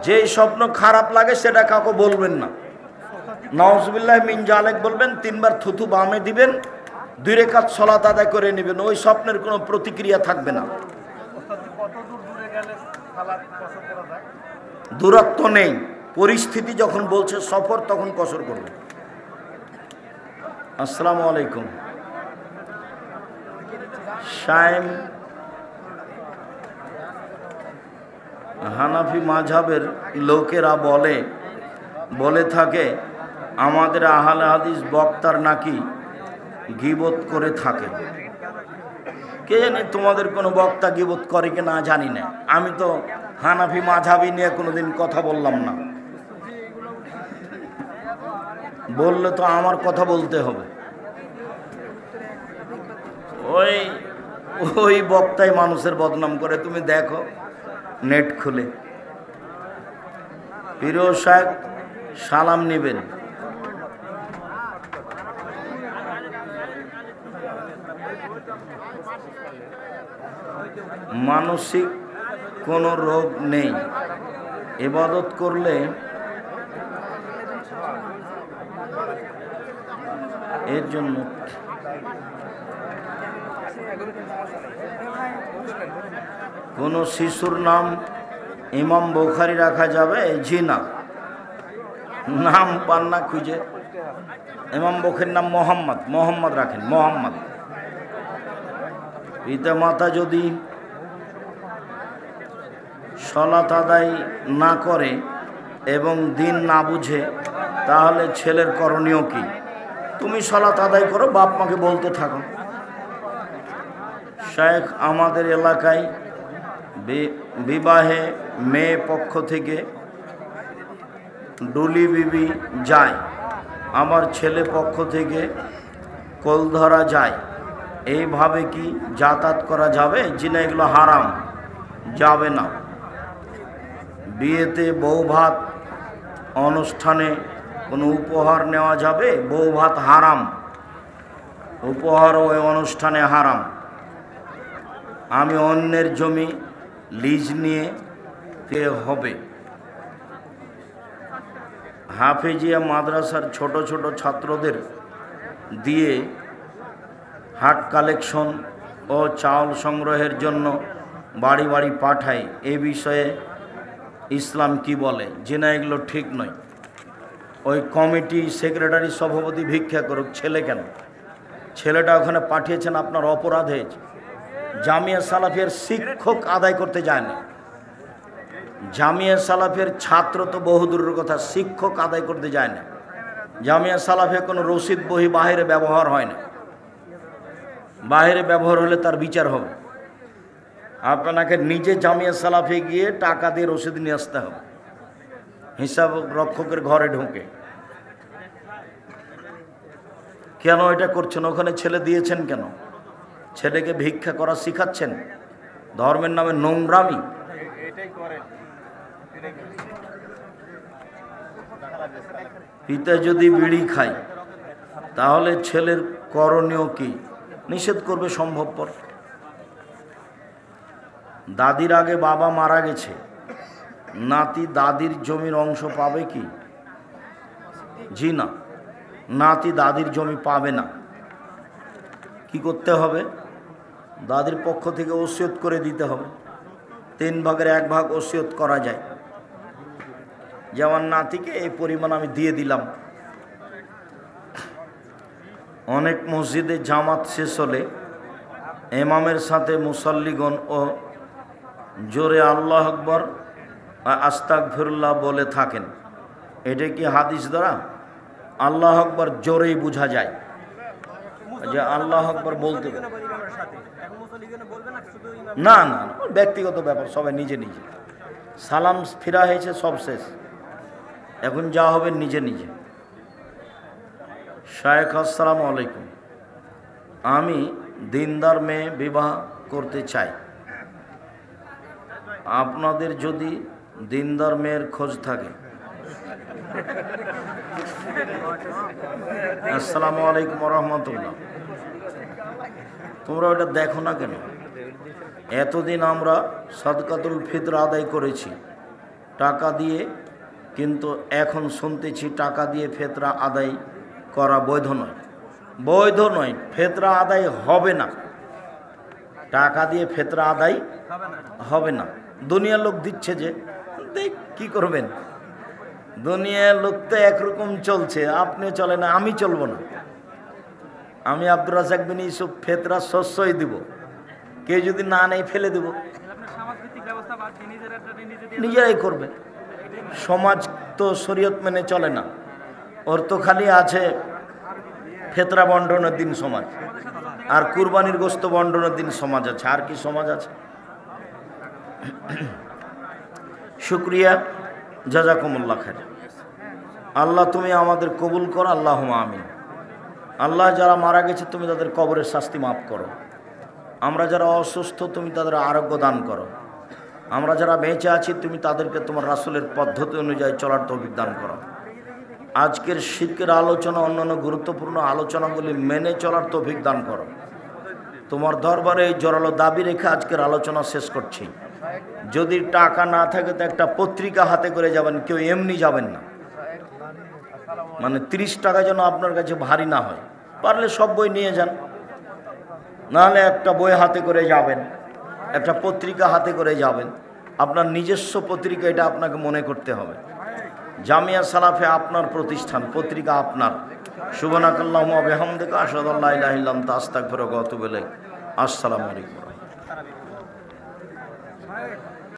যেই স্বপ্ন খারাপ লাগে সেটা কাউকে বলবেন না। নাউজুবিল্লাহ মিন জালেক বলবেন, 3 বার থুথু বামে দিবেন, 2 রাকাত সালাত আদায় করে নেবেন। ওই স্বপ্নের কোনো প্রতিক্রিয়া থাকবে না। দূরত্ব নেই, পরিস্থিতি যখন বলছে সফর তখন কসর করবে। আসসালামু আলাইকুম। শায়েম হানাফি মাযহাবের লোকেরা বলে থাকে আমাদের আহলে হাদিস বক্তার নাকি গীবত করে থাকে। কে জানে তোমাদের কোনো বক্তা গীবত করে কি না জানি না। আমি তো হানাফি মাযহাবি নিয়ে কোনোদিন কথা বললাম না। বললে তো আমার কথা বলতে হবে। ওই বক্তাই মানুষের বদনাম করে, তুমি দেখো নেট খুলে। প্রিয় সাহেব, সালাম নেবেন। মানসিক কোনো রোগ নেই, ইবাদত করলে এর জন্য কোন শিশুর নাম ইমাম বুখারী রাখা যাবে? জি না, নাম পান না খুঁজে। ইমাম বুখারীর নাম মোহাম্মদ রাখেন, মোহাম্মদ। পিতা মাতা যদি সালাত আদায় না করে এবং দিন না বুঝে, তাহলে ছেলের করণীয় কি? তুমি সালাত আদায় করো, বাপ মাকে বলতে থাকো শায়েখ, আমাদের এলাকায় বিবাহে মেয়ে পক্ষ থেকে ডুলি বিবি যায়, আমার ছেলে পক্ষ থেকে কোল ধরা যায়, এইভাবে কি যাতায়াত করা যাবে? জি না, এগুলো হারাম, যাবে না। বিয়েতে বউ ভাত অনুষ্ঠানে কোনো উপহার নেওয়া যাবে? বউ ভাত হারাম, উপহার ওই অনুষ্ঠানে হারাম। আমি অন্যের জমি লিজ নিয়ে হবে। হাফেজিয়া মাদ্রাসার ছোট ছোট ছাত্রদের দিয়ে হাট কালেকশন ও চাউল সংগ্রহের জন্য বাড়ি বাড়ি পাঠায়, এ বিষয়ে ইসলাম কি বলে? যে না, এগুলো ঠিক নয়। ওই কমিটি সেক্রেটারি সভাপতি ভিক্ষা করুক, ছেলে কেন? ছেলেটা ওখানে পাঠিয়েছেন, আপনার অপরাধ হয়েছে। জামিয়া সালাফের শিক্ষক আদায় করতে যায় না, জামিয়া সালাফের ছাত্র তো বহুদূরের কথা, শিক্ষক আদায় করতে যায় না। জামিয়া সালাফে কোনো রসিদ বহি বাহিরে ব্যবহার হয় না, বাহিরে ব্যবহার হলে তার বিচার হবে। আপনাকে নিজে জামিয়া সালাফে গিয়ে টাকা দিয়ে রসিদ নিয়ে আসতে হবে, হিসাব রক্ষকের ঘরে ঢুকে। কেন এটা করছেন? ওখানে ছেলে দিয়েছেন কেন? ছেলেকে ভিক্ষা করা শিখাচ্ছেন? ধর্মের নামে নোংরামি। পিতা যদি বিড়ি খায় তাহলে ছেলের করণীয় কি? নিষেধ করবে সম্ভবপর। দাদির আগে বাবা মারা গেছে, নাতি দাদির জমির অংশ পাবে কি? জি না, নাতি দাদির জমি পাবে না। কি করতে হবে? দাদির পক্ষ থেকে ওসিয়ত করে দিতে হবে। 3 ভাগের 1 ভাগ ওসিয়ত করা যায়, যেমন নাতিকে এই পরিমাণ আমি দিয়ে দিলাম। অনেক মসজিদে জামাত শেষ হলে ইমামের সাথে মুসল্লিগণ ও জোরে আল্লাহ আকবর আস্তাগফিরুল্লাহ বলে থাকেন, এটা কি হাদিস দ্বারা? আল্লাহ আকবর জোরেই বোঝা যায় যে আল্লাহ আকবর বলতে, না না, ব্যক্তিগত ব্যাপার, সবাই নিজে নিজে। সালাম ফিরা হয়েছে, সব শেষ, এখন যা হবে নিজে নিজে। শায়েখ, আসসালামু আলাইকুম, আমি দিনদার মেয়ে বিবাহ করতে চাই, আপনাদের যদি দিনদার মেয়ের খোঁজ থাকে। আসসালামু আলাইকুম রহমতুল্লাহ। তোমরা ওটা দেখো না কেন? এতদিন আমরা সাদকাতুল ফিতর আদায় করেছি টাকা দিয়ে, কিন্তু এখন শুনতেছি টাকা দিয়ে ফেতরা আদায় করা বৈধ নয়। বৈধ নয়, ফেতরা আদায় হবে না, টাকা দিয়ে ফেতরা আদায় হবে না। দুনিয়ার লোক দিচ্ছে, যে দেখ কি করবেন? দুনিয়ার লোক তো একরকম চলছে, আপনিও চলে না, আমি চলবো না। আমি আব্দুর রাজ্জাক বিন ইউসুফ ফেতরা শস্যই দিব, কে যদি না নেই ফেলে দেব, নিজেরাই করবে। সমাজ তো শরীয়ত মেনে চলে না, ওর তো খালি আছে ফেতরা বন্টনের দিন সমাজ, আর কুরবানির গোশত বন্টনের দিন সমাজ আছে, আর কি সমাজ আছে? শুক্রিয়া, জাযাকুমুল্লাহ খাইর। আল্লাহ তুমি আমাদের কবুল করো, আল্লাহুম্মা আমিন। আল্লাহ, যারা মারা গেছে তুমি তাদের কবরের শাস্তি মাফ করো। আমরা যারা অসুস্থ তুমি তাদের আরোগ্য দান করো। আমরা যারা বেঁচে আছি তুমি তাদেরকে তোমার রাসূলের পদ্ধতি অনুযায়ী চলার তৌফিক দান করো। আজকের শিরকের আলোচনা, অন্যান্য গুরুত্বপূর্ণ আলোচনাগুলি মেনে চলার তৌফিক দান করো। তোমার দরবারে এই জোরালো দাবি রেখে আজকের আলোচনা শেষ করছি। যদি টাকা না থাকে তো একটা পত্রিকা হাতে করে যাবেন, কেউ এমনি যাবেন না। মানে 30 টাকা যেন আপনার কাছে ভারী না হয়। পারলে সব বই নিয়ে যান, নাহলে একটা বই হাতে করে যাবেন, একটা পত্রিকা হাতে করে যাবেন। আপনার নিজস্ব পত্রিকা, এটা আপনাকে মনে করতে হবে। জামিয়া সালাফে আপনার প্রতিষ্ঠান, পত্রিকা আপনার। সুবহানাকাল্লাহুম্মা ওয়া বিহামদিকা আশহাদু আল্লা ইলাহা ইল্লা আনতা আস্তাগফিরুকা ওয়া আতুবু ইলাইক। আসসালামু আলাইকুম।